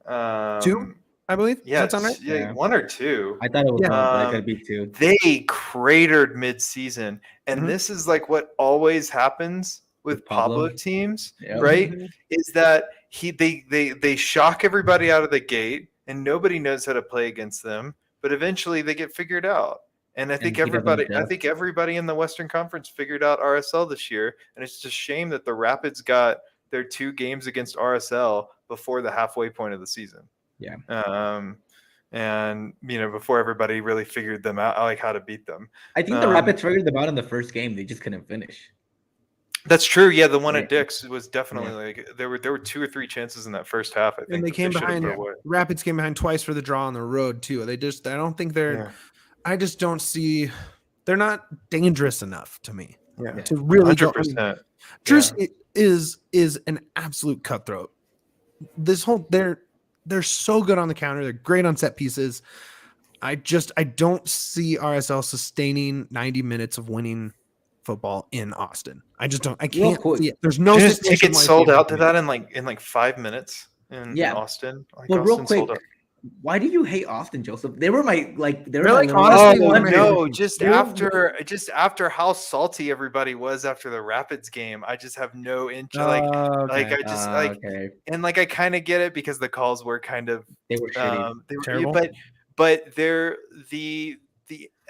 2. I believe. Yeah, Does that sound right? yeah, 1 or 2. I thought it was Yeah. one, but it could be 2. They cratered mid-season, and Mhm. this is like what always happens with Pablo teams, Yep. right? Mhm. Is that they shock everybody out of the gate, and nobody knows how to play against them, but eventually they get figured out. And I think he doesn't everybody in the Western Conference figured out RSL this year, and it's just a shame that the Rapids got their 2 games against RSL before the halfway point of the season. Yeah. And before everybody really figured them out, like how to beat them. I think the Rapids figured them out in the first game. They just couldn't finish. That's true. Yeah, the one Yeah. at Dick's was definitely like there were 2 or 3 chances in that first half. I think And they that came should have behind. put away. Rapids came behind twice for the draw on the road too. I don't think they're. Yeah. I just don't see. They're not dangerous enough to me Yeah, to really go. 100%. Drew's is an absolute cutthroat. This whole they're so good on the counter. They're great on set pieces. I don't see RSL sustaining 90 minutes of winning football in Austin. I just don't. I can't see it. There's no Just situation tickets why sold it's out to that in like 5 minutes in Austin. Like But real Austin quick, sold out. why do you hate Austin, Joseph? They were They're like, honestly, Oh one of my no! favorite Just after how salty everybody was after the Rapids game, I just have no interest. And I kind of get it because the calls were kind of they were shitty. They were terrible. But they're the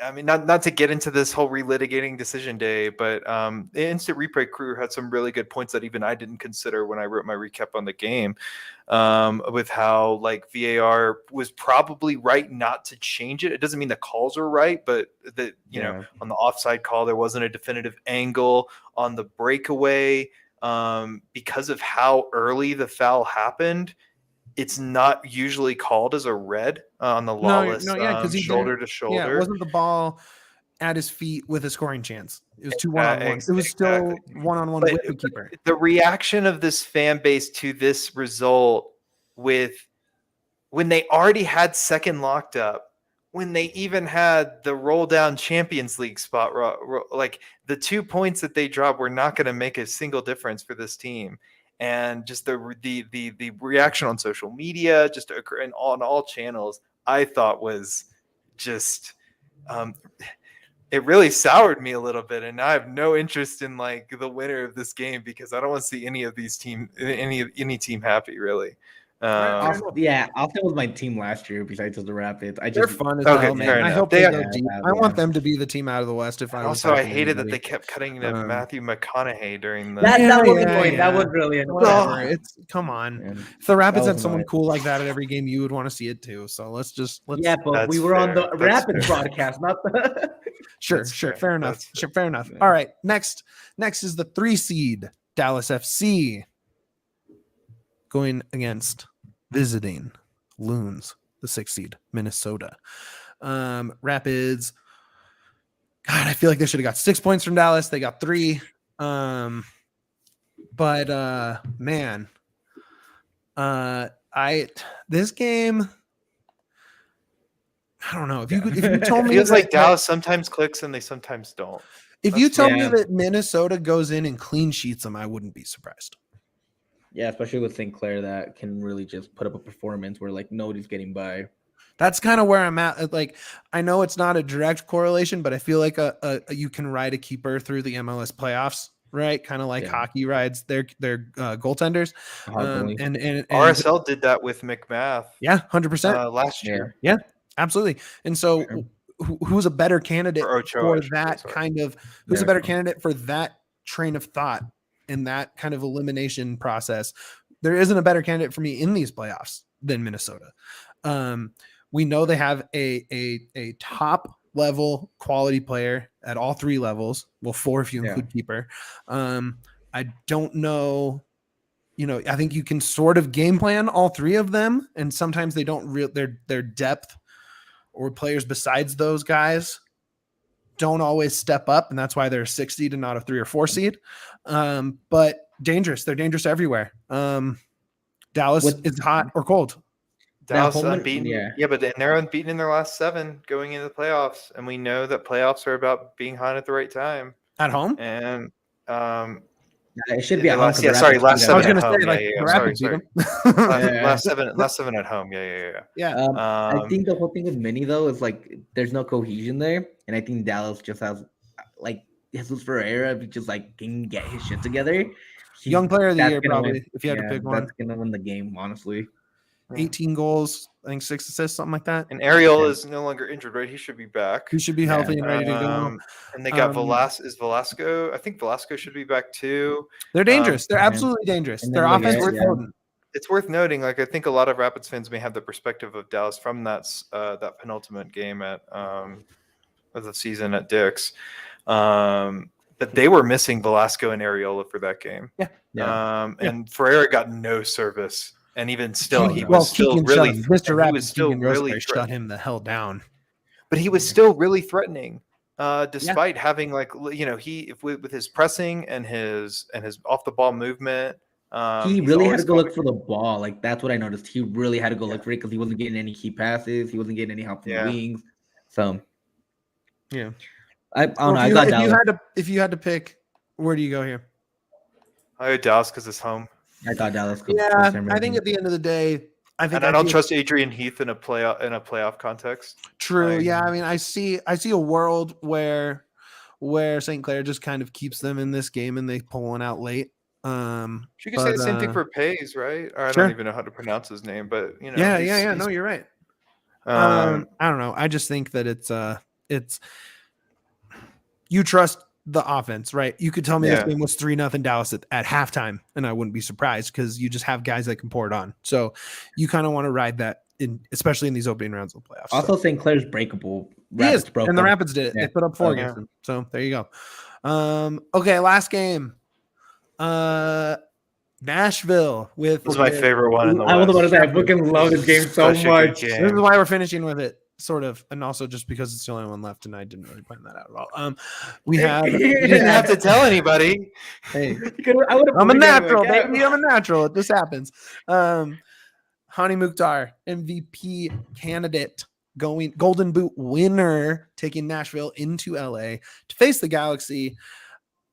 I mean, not to get into this whole relitigating decision day, but the instant replay crew had some really good points that even I didn't consider when I wrote my recap on the game, with how like VAR was probably right not to change it. It doesn't mean the calls are right, but that on the offside call there wasn't a definitive angle on the breakaway, because of how early the foul happened. It's not usually called as a red on the lawless shoulder to shoulder. Yeah, it wasn't the ball at his feet with a scoring chance. It was 2 1-on-1. It was still 1-on-1 with the keeper. The reaction of this fan base to this result, with when they already had second locked up, when they even had the roll down Champions League spot, like the 2 points that they dropped were not going to make a single difference for this team. And just the reaction on social media, just and on all channels, I thought was just it really soured me a little bit, and now I have no interest in like the winner of this game because I don't want to see any of these any team happy really. Austin was my team last year. Besides the Rapids, They're fun as hell, man. I hope they go deep. I want them to be the team out of the West. I hated that they kept cutting to Matthew McConaughey during the. That was annoying. That was really annoying. Come on. If the Rapids had someone cool like that at every game, you would want to see it too. So let's. Yeah, but we were on the Rapids broadcast, not the. Sure. Fair enough. Fair enough. All right. Next is the 3 seed Dallas FC going against visiting Loons, the 6 seed Minnesota. Rapids. God, I feel like they should have got 6 points from Dallas. They got 3. Man, this game. I don't know. If you told me it feels like Dallas sometimes clicks and they sometimes don't. If you told me that Minnesota goes in and clean sheets them, I wouldn't be surprised. Yeah, especially with St. Clair that can really just put up a performance where like nobody's getting by. That's kind of where I'm at. Like, I know it's not a direct correlation, but I feel like you can ride a keeper through the MLS playoffs, right? Kind of like hockey rides their goaltenders. And RSL did that with McMath. Yeah, 100% last year. Yeah, absolutely. And so, who's a better candidate for that kind of? Who's a better candidate for that train of thought in that kind of elimination process? There isn't a better candidate for me in these playoffs than Minnesota. We know they have a top level quality player at all 3 levels. Well, 4 if you include keeper. I don't know. I think you can sort of game plan all 3 of them, and sometimes they don't their depth or players besides those guys don't always step up, and that's why they're a 6 seed and not a 3 or 4 seed. But dangerous. They're dangerous everywhere. Dallas is hot or cold. Dallas unbeaten. But they're unbeaten in their last 7 going into the playoffs, and we know that playoffs are about being hot at the right time. At home? And It should be at home. last 'cause the sorry, Rapids last beat I seven was them. gonna at say home. like Yeah, the sorry, Rapids beat sorry. them. Last 7 at home. Yeah. Yeah. I think the whole thing with Mini though is like there's no cohesion there, and I think Dallas just has like Jesus Ferreira just like can get his shit together. Young player of the that's year, gonna probably, win. if you had to pick one. That's gonna win the game, honestly. 18 goals, I think 6 assists, something like that. And Ariel is no longer injured, right? He should be back. He should be healthy and ready to go. And they got Velasco. I think Velasco should be back too. They're dangerous. They're absolutely dangerous. and Their then offense is Leggett, potent. It's worth noting, like I think a lot of Rapids fans may have the perspective of Dallas from that penultimate game of the season at Dick's, but they were missing Velasco and Areola for that game. And Ferreira got no service, and even still, he was still really Mr. Rapids. He was still really shut him the hell down. But he was still really threatening, despite having with his pressing and his off the ball movement. He really had to go look for the ball. Like that's what I noticed. He really had to go look for it because he wasn't getting any key passes. He wasn't getting any help from the wings. So I don't know. I got Dallas. If you had to pick, where do you go here? I go Dallas because it's home. I got Dallas. Yeah, I think at the end of the day, I don't trust Adrian Heath in a playoff context. True. Yeah, I mean, I see a world where St. Clair just kind of keeps them in this game and they pull one out late. You could say the same thing for Pays, right? Or I don't even know how to pronounce his name, but you know. Yeah. No, you're right. I don't know. I just think that it's you trust the offense, right? You could tell me this game was 3-0 Dallas at halftime, and I wouldn't be surprised because you just have guys that can pour it on. So you kind of want to ride that especially in these opening rounds of the playoffs. Also, St. Clair's breakable. Rapids broke and the Rapids did it. They put up 4 against them. So there you go. Okay, last game. Nashville with this is my favorite one in the West. I was about to say I fucking love this game so much. This is why we're finishing with it, sort of, and also just because it's the only one left, and I didn't really plan that out at all. We have you didn't have to tell anybody. Hey, I'm a natural, baby. I'm a natural. This happens. Hani Mukhtar, MVP candidate, going Golden Boot winner, taking Nashville into LA to face the Galaxy.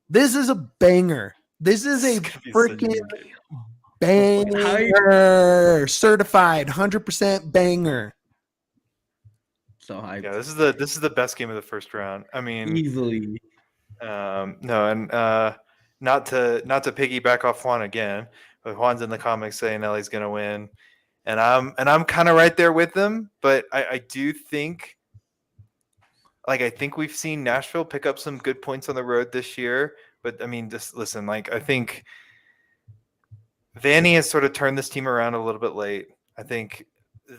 This is a banger. This is a freaking banger, certified 100% banger. So hyped. Yeah, this is the best game of the first round. I mean, easily. No, and not to piggyback off Juan again, but Juan's in the comics saying LA's gonna win, and I'm kind of right there with them. But I do think, I think we've seen Nashville pick up some good points on the road this year. But I mean, just listen, I think Vanny has sort of turned this team around a little bit late. I think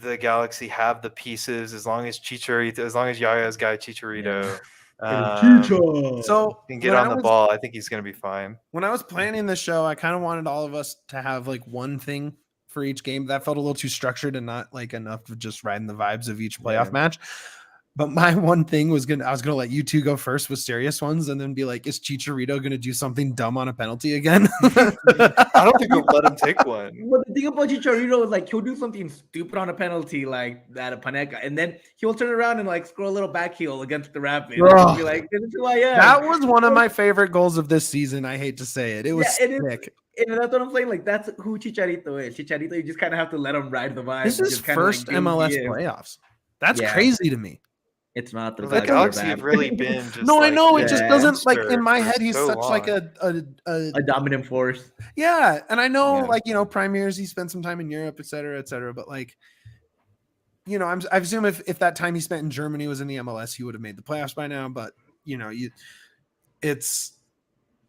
the Galaxy have the pieces as long as Yaya's guy Chicharito can get on the ball. I think he's going to be fine. When I was planning the show, I kind of wanted all of us to have one thing for each game. That felt a little too structured and not enough of just riding the vibes of each playoff match. But my one thing was I was gonna let you two go first with serious ones, and then be like, is Chicharito gonna do something dumb on a penalty again? I don't think we'll let him take one. Well, the thing about Chicharito is he'll do something stupid on a penalty like that at Paneca, and then he'll turn around and score a little back heel against the Rapids. And be like, this is who I am. That was one of my favorite goals of this season. I hate to say it. It was sick. And that's what I'm saying. That's who Chicharito is. Chicharito, you just kind of have to let him ride the vibe. This is first MLS playoffs. That's crazy to me. It's not the Galaxy have really been. Just I know it just doesn't in my head. He's so such a dominant force. Yeah, and I know prime years he spent some time in Europe, et cetera, but I assume if that time he spent in Germany was in the MLS, he would have made the playoffs by now. But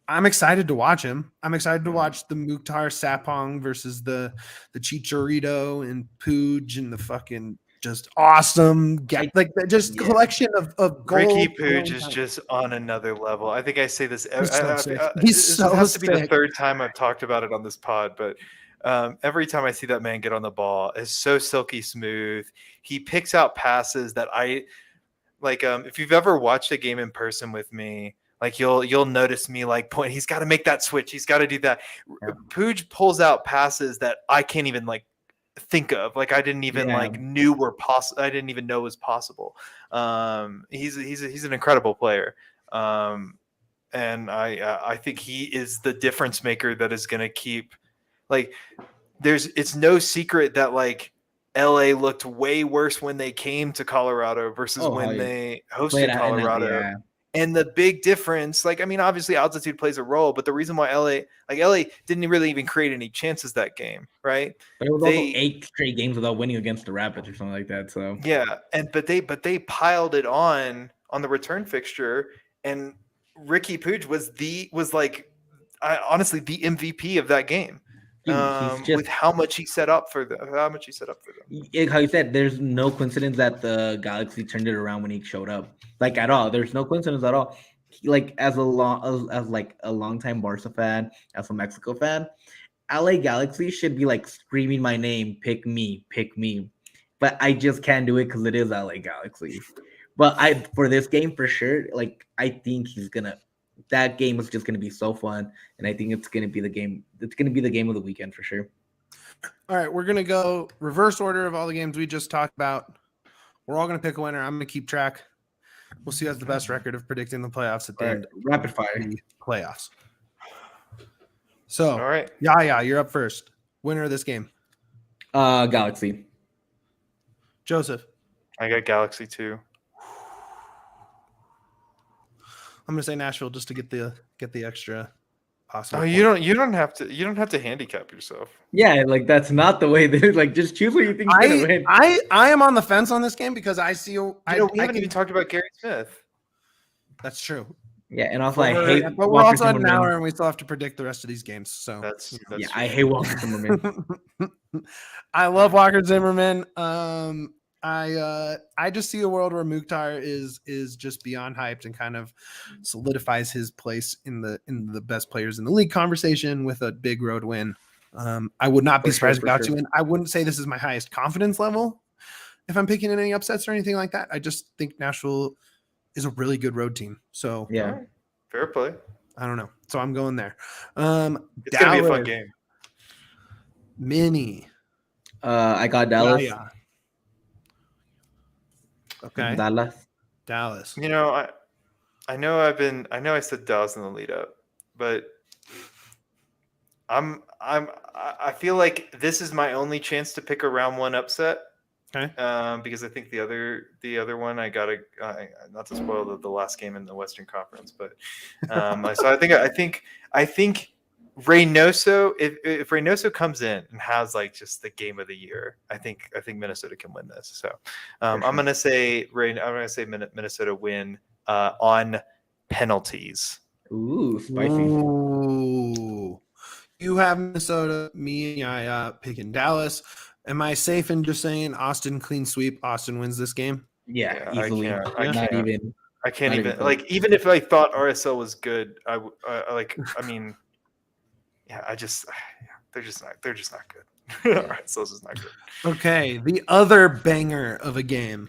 I'm excited to watch him. I'm excited to watch the Mukhtar Sapong versus the Chicharito and Puig and the fucking just awesome collection of goals. Ricky Puig is just on another level. I think I say this He's so has to be the third time I've talked about it on this pod, but every time I see that man get on the ball, it's so silky smooth. He picks out passes that I like. If you've ever watched a game in person with me, you'll notice me point. He's got to make that switch. He's got to do that. Yeah. Puig pulls out passes that I can't even think of. I didn't even knew were possible. I didn't even know was possible. He's an incredible player. and I think he is the difference maker that is going to keep like. It's no secret that like LA looked way worse when they came to Colorado versus when they hosted Colorado. And the big difference, like, I mean, obviously altitude plays a role, but the reason why LA didn't really even create any chances that game, right? But it was also 8 straight games without winning against the Rapids or something like that. So yeah, but they piled it on the return fixture, and Ricky Puig was honestly the MVP of that game. Dude, with how much he set up for them. How you said, there's no coincidence that the Galaxy turned it around when he showed up, like at all. There's no coincidence at all. Like as a longtime Barca fan, as a Mexico fan, LA Galaxy should be like screaming my name, pick me. But I just can't do it because it is LA Galaxy. But for this game for sure, like I think that game is just going to be so fun, and I think it's going to be the game. It's going to be the game of the weekend for sure. All right, we're going to go reverse order of all the games we just talked about. We're all going to pick a winner. I'm going to keep track. We'll see who has the best record of predicting the playoffs at the end. Rapid fire playoffs. So, all right, yeah, you're up first. Winner of this game. Galaxy. Joseph. I got Galaxy too. I'm gonna say Nashville just to get the extra possible. Oh, you don't have to handicap yourself. Yeah, like that's not the way. Like just choose what you think is gonna win. I am on the fence on this game because I see. We haven't even talked about Gary Smith. That's true. Yeah, and also but we're also at an hour and we still have to predict the rest of these games. So that's yeah, I hate Walker Zimmerman. I love Walker Zimmerman. I just see a world where Mukhtar is just beyond hyped and kind of solidifies his place in the best players in the league conversation with a big road win. I would not be surprised about to win. I wouldn't say this is my highest confidence level if I'm picking in any upsets or anything like that. I just think Nashville is a really good road team. So yeah, fair play. I don't know. So I'm going there. It's gonna be a fun game. Mini. I got Dallas. Yeah. Okay. Dallas. You know, I know I said Dallas in the lead up, but I feel like this is my only chance to pick a round one upset. Okay. Because I think the other one I gotta not to spoil the last game in the Western Conference, but so I think Reynoso, if Reynoso comes in and has like just the game of the year, I think Minnesota can win this. So I'm gonna say Minnesota win on penalties. Ooh, spicy. Ooh. You have Minnesota, me and Yaya picking Dallas. Am I safe in just saying Austin clean sweep? Austin wins this game? Yeah, easily. I can't even close. even if I thought RSL was good, they're just not good. RSL's just not good. Okay, the other banger of a game.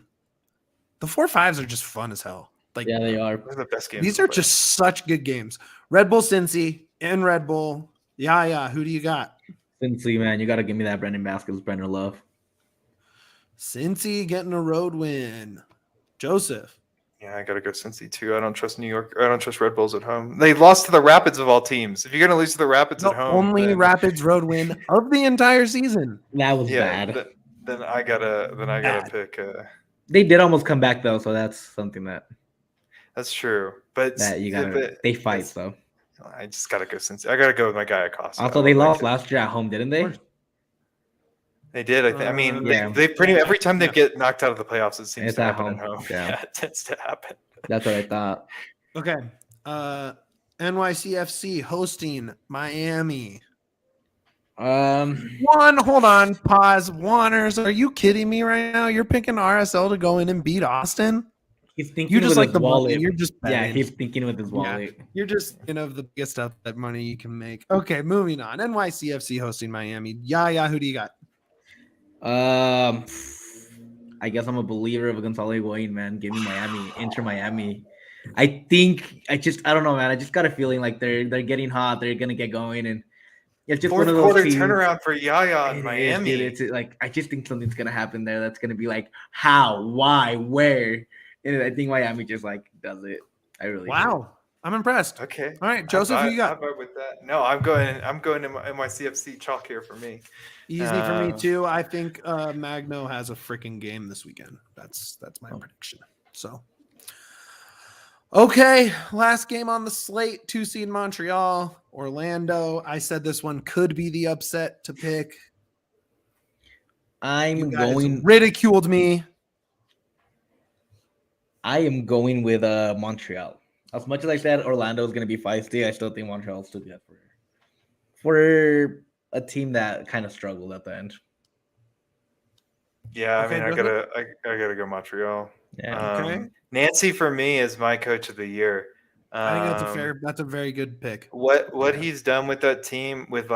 The 4-5s are just fun as hell. Like, yeah, they are. They're the best games. These are just such good games. Red Bull Cincy and Red Bull. Yeah. Who do you got? Cincy, man, you got to give me that Brendan Vasquez, Brendan Love. Cincy getting a road win. Joseph. Yeah, I got to go Cincy too. I don't trust New York. I don't trust Red Bulls at home. They lost to the Rapids of all teams. If you're going to lose to the Rapids at home. Only Rapids road win of the entire season. That was bad. Then I gotta pick. They did almost come back though, so that's something that's true. But they fight so. I just gotta go Cincy. I gotta go with my guy Acosta. Also, they lost last year at home, didn't they? They did. I mean, they pretty every time they get knocked out of the playoffs, it seems to happen at home. Yeah, it tends to happen. That's what I thought. Okay. NYCFC hosting Miami. Hold on, pause. Wanners, are you kidding me right now? You're picking RSL to go in and beat Austin? He's thinking you're just with like his the wallet. Money. You're just betting. Yeah, he's thinking with his wallet. Yeah, you're just of the biggest stuff that money you can make. Okay, moving on. NYCFC hosting Miami. Yeah. Who do you got? I guess I'm a believer of Gonzalo Higuain, man. Give me Miami, Inter Miami. I don't know, man. I just got a feeling like they're getting hot. They're gonna get going, and it's just fourth one of those quarter teams. Turnaround for Yaya in Miami. It's like I just think something's gonna happen there. That's gonna be like how, why, where. And I think Miami just like does it. I really wow. I'm impressed. Okay. All right, Joseph, who you I got? vibe with that. No, I'm going to my CFC chalk here for me. Easy for me too. I think Magno has a freaking game this weekend. That's my prediction. So, okay, last game on the slate: 2 seed Montreal, Orlando. I said this one could be the upset to pick. I'm You guys going. ridiculed me. I am going with Montreal. As much as I said Orlando is going to be feisty, I still think Montreal still good for a team that kind of struggled at the end. Yeah, Okay, I gotta go Montreal. Yeah. Okay. Nancy for me is my coach of the year. I think that's a very good pick. What he's done with that team, with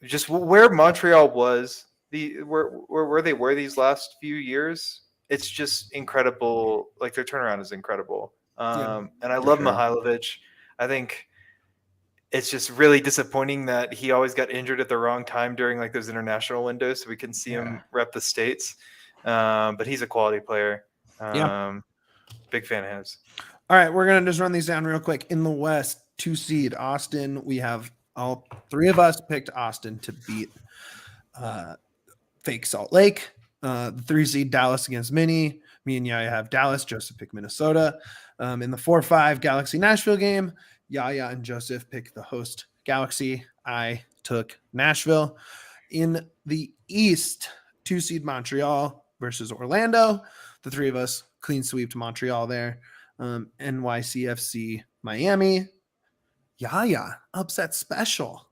just where Montreal was, where they were these last few years, it's just incredible. Like, their turnaround is incredible. And I love sure. Mihailovic. I think it's just really disappointing that he always got injured at the wrong time during like those international windows, so we couldn't see him rep the States. But he's a quality player. Big fan of his. All right, we're gonna just run these down real quick. In the West, 2 seed Austin. We have all 3 of us picked Austin to beat fake Salt Lake. The 3 seed Dallas against Mini. Me and Yaya have Dallas. Joseph picked Minnesota. In the 4-5 Galaxy Nashville game, Yaya and Joseph picked the host Galaxy. I took Nashville. In the East, 2 seed Montreal versus Orlando. The 3 of us clean sweep to Montreal there. NYCFC Miami. Yaya upset special.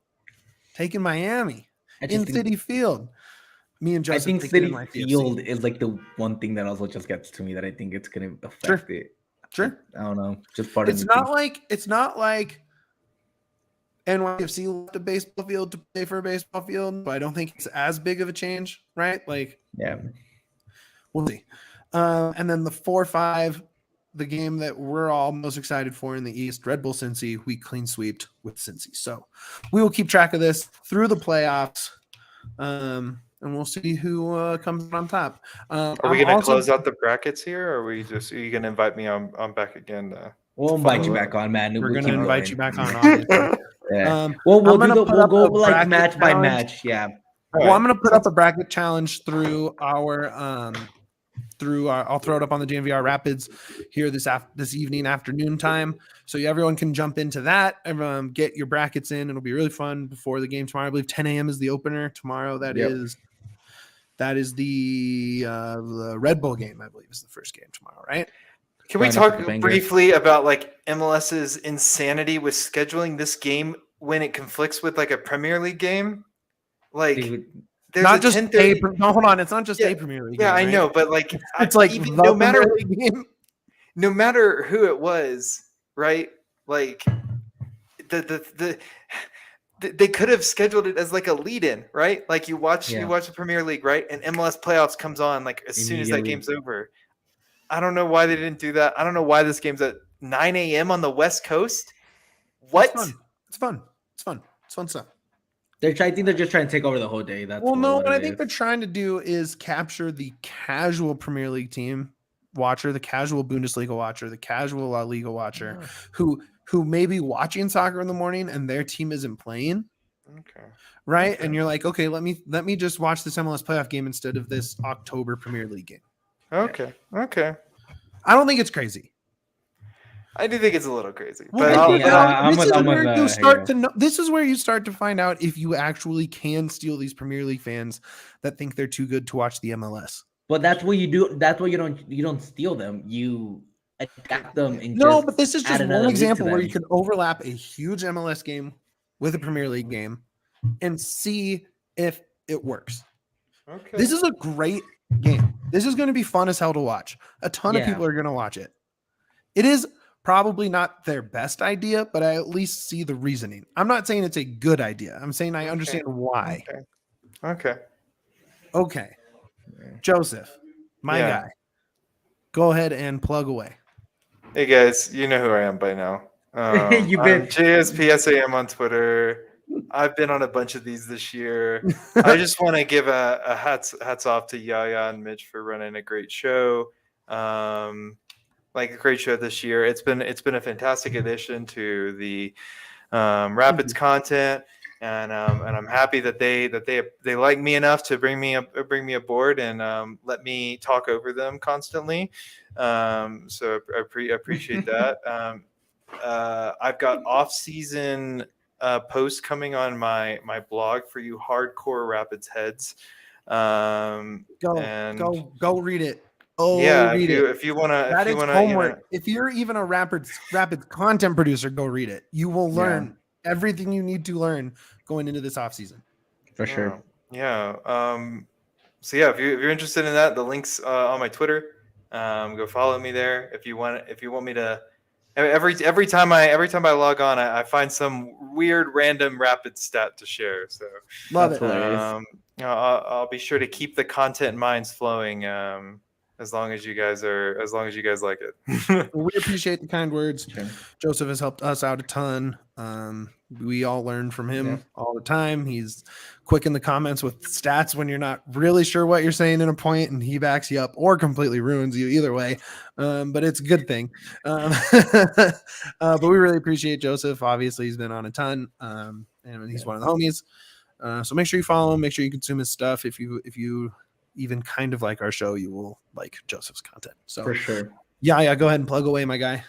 Taking Miami in City Field. Me and Joseph. I think City Field is like the one thing that also just gets to me, that I think it's going to affect it. Sure. I don't know. Just part of it's not like NYCFC left a baseball field to play for a baseball field, but I don't think it's as big of a change, right? Like, yeah, we'll see. And then the 4-5, the game that we're all most excited for in the East, Red Bull Cincy, we clean sweeped with Cincy. So we will keep track of this through the playoffs. And we'll see who comes on top. Are we going to close out the brackets here, or are you going to invite me on back again? We'll invite you back on, man. We're going to invite you back on, obviously. Yeah. We'll go like match by match. Yeah. Well, I'm going to put up a bracket challenge through our I'll throw it up on the DNVR Rapids here this evening, afternoon time. So everyone can jump into that. Everyone get your brackets in. It'll be really fun before the game tomorrow. I believe 10 a.m. is the opener tomorrow. That is the Red Bull game, I believe, is the first game tomorrow, right? Can we talk briefly about like MLS's insanity with scheduling this game when it conflicts with like a Premier League game? Like, there's not just hold on, it's not just a Premier League game. Yeah, I know, but like it's like even, no matter who it was, right? Like they could have scheduled it as like a lead-in, right? Like you watch the Premier League, right? And MLS Playoffs comes on like as soon as that game's over. I don't know why they didn't do that. I don't know why this game's at 9 a.m. on the West Coast. What? It's fun stuff. I think they're just trying to take over the whole day. What I think they're trying to do is capture the casual Premier League team watcher, the casual Bundesliga watcher, the casual La Liga watcher, who may be watching soccer in the morning and their team isn't playing. Okay. Right? Okay. And you're like, okay, let me just watch this MLS playoff game instead of this October Premier League game. Okay. I don't think it's crazy. I do think it's a little crazy. Well, this is where you start to find out if you actually can steal these Premier League fans that think they're too good to watch the MLS. But that's what you do. That's why you don't steal them. You adapt them. And but this is just one example where you can overlap a huge MLS game with a Premier League game and see if it works. Okay. This is a great game. This is going to be fun as hell to watch. A ton of people are going to watch it. It is probably not their best idea, but I at least see the reasoning. I'm not saying it's a good idea. I'm saying I understand why. Okay. Joseph, my guy, go ahead and plug away. Hey guys, you know who I am by now. I'm JSPSAM on Twitter. I've been on a bunch of these this year. I just want to give a hats off to Yaya and Mitch for running a great show. like a great show this year. It's been a fantastic addition to the Rapids content, and I'm happy that they like me enough to bring me aboard and let me talk over them constantly. So I appreciate that. I've got off-season posts coming on my blog for you hardcore Rapids heads. Go read it. Yeah, read it. if you wanna, That if you is wanna, homework. If you're even a Rapids content producer, go read it. You will learn everything you need to learn going into this offseason. For sure. Yeah. So yeah, if you're interested in that, the link's on my Twitter. Go follow me there. If you want me to. Every time I log on, I find some weird random Rapid stat to share. So Love it. I'll be sure to keep the content minds flowing. As long as you guys like it. We appreciate the kind words. Sure. Joeseph has helped us out a ton. We all learn from him all the time. He's quick in the comments with stats when you're not really sure what you're saying in a point, and he backs you up or completely ruins you either way. But it's a good thing. But we really appreciate Joeseph. Obviously, he's been on a ton, and he's one of the homies. So make sure you follow him. Make sure you consume his stuff. If you even kind of like our show, you will like Joseph's content. So for sure. Yeah. Go ahead and plug away, my guy.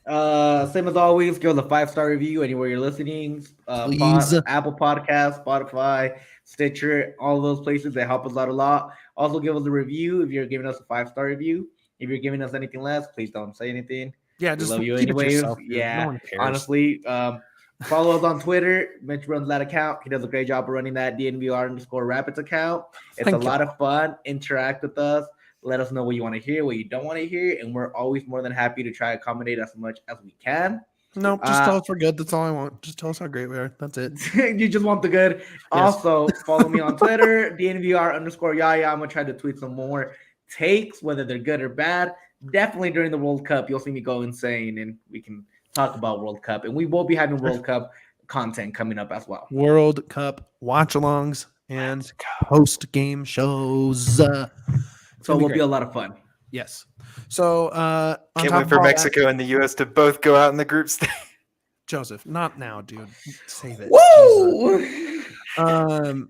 Same as always, give us a 5-star review anywhere you're listening. Please. Apple Podcasts, Spotify, Stitcher, all those places. They help us out a lot. Also, give us a review if you're giving us a 5-star review. If you're giving us anything less, please don't say anything. Yeah, just love you keep anyways. it yourself, yeah, no one cares. Honestly, follow us on Twitter. Mitch runs that account. He does a great job of running that DNVR_Rapids account. It's a lot of fun. Interact with us. Let us know what you want to hear, what you don't want to hear, and we're always more than happy to try to accommodate as much as we can. No, just tell us we're good. That's all I want. Just tell us how great we are. That's it. You just want the good. Yes. Also, follow me on Twitter, DNVR_Yahya. I'm going to try to tweet some more takes, whether they're good or bad. Definitely during the World Cup, you'll see me go insane, and we can talk about World Cup. And we will be having World Cup content coming up as well. World Cup watch-alongs and post-game shows. So it will be a lot of fun. Yes. So can't wait for Mexico and the U.S. to both go out in the group stage. Joeseph, not now, dude. Save it. Woo! I'm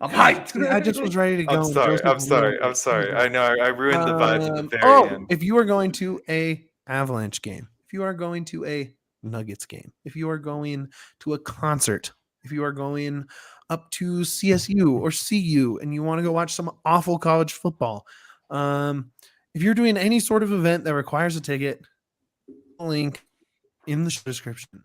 hyped. I just was ready to go. I'm sorry. I know I ruined the vibes at the very end. If you are going to a Avalanche game, if you are going to a Nuggets game, if you are going to a concert, if you are going up to CSU or CU and you want to go watch some awful college football, if you're doing any sort of event that requires a ticket, link in the description.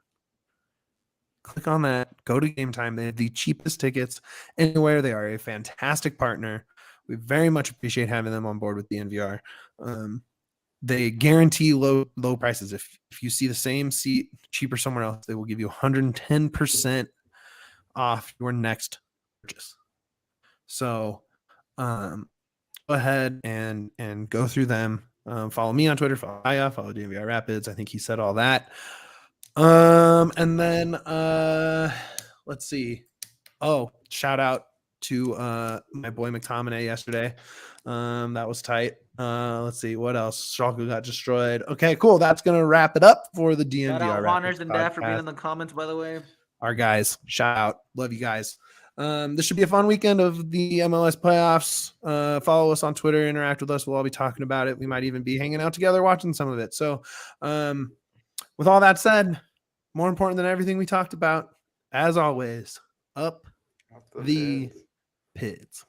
Click on that. Go to Game Time. They have the cheapest tickets anywhere. They are a fantastic partner. We very much appreciate having them on board with DNVR. They guarantee low prices. If you see the same seat cheaper somewhere else, they will give you 110% off your next purchase. So go ahead and go through them. Follow me on Twitter. Follow Aya. Follow DNVR Rapids. I think he said all that. And then let's see. Oh, shout out to my boy McTominay yesterday. That was tight. Let's see what else. Stralko got destroyed. Okay, cool. That's gonna wrap it up for the DNVR. Shout out Rapids and Dad for being podcast. in the comments, by the way. Our guys, shout out. Love you guys. This should be a fun weekend of the MLS playoffs. Follow us on Twitter, interact with us. We'll all be talking about it. We might even be hanging out together watching some of it. So with all that said, more important than everything we talked about, as always, up the Pids.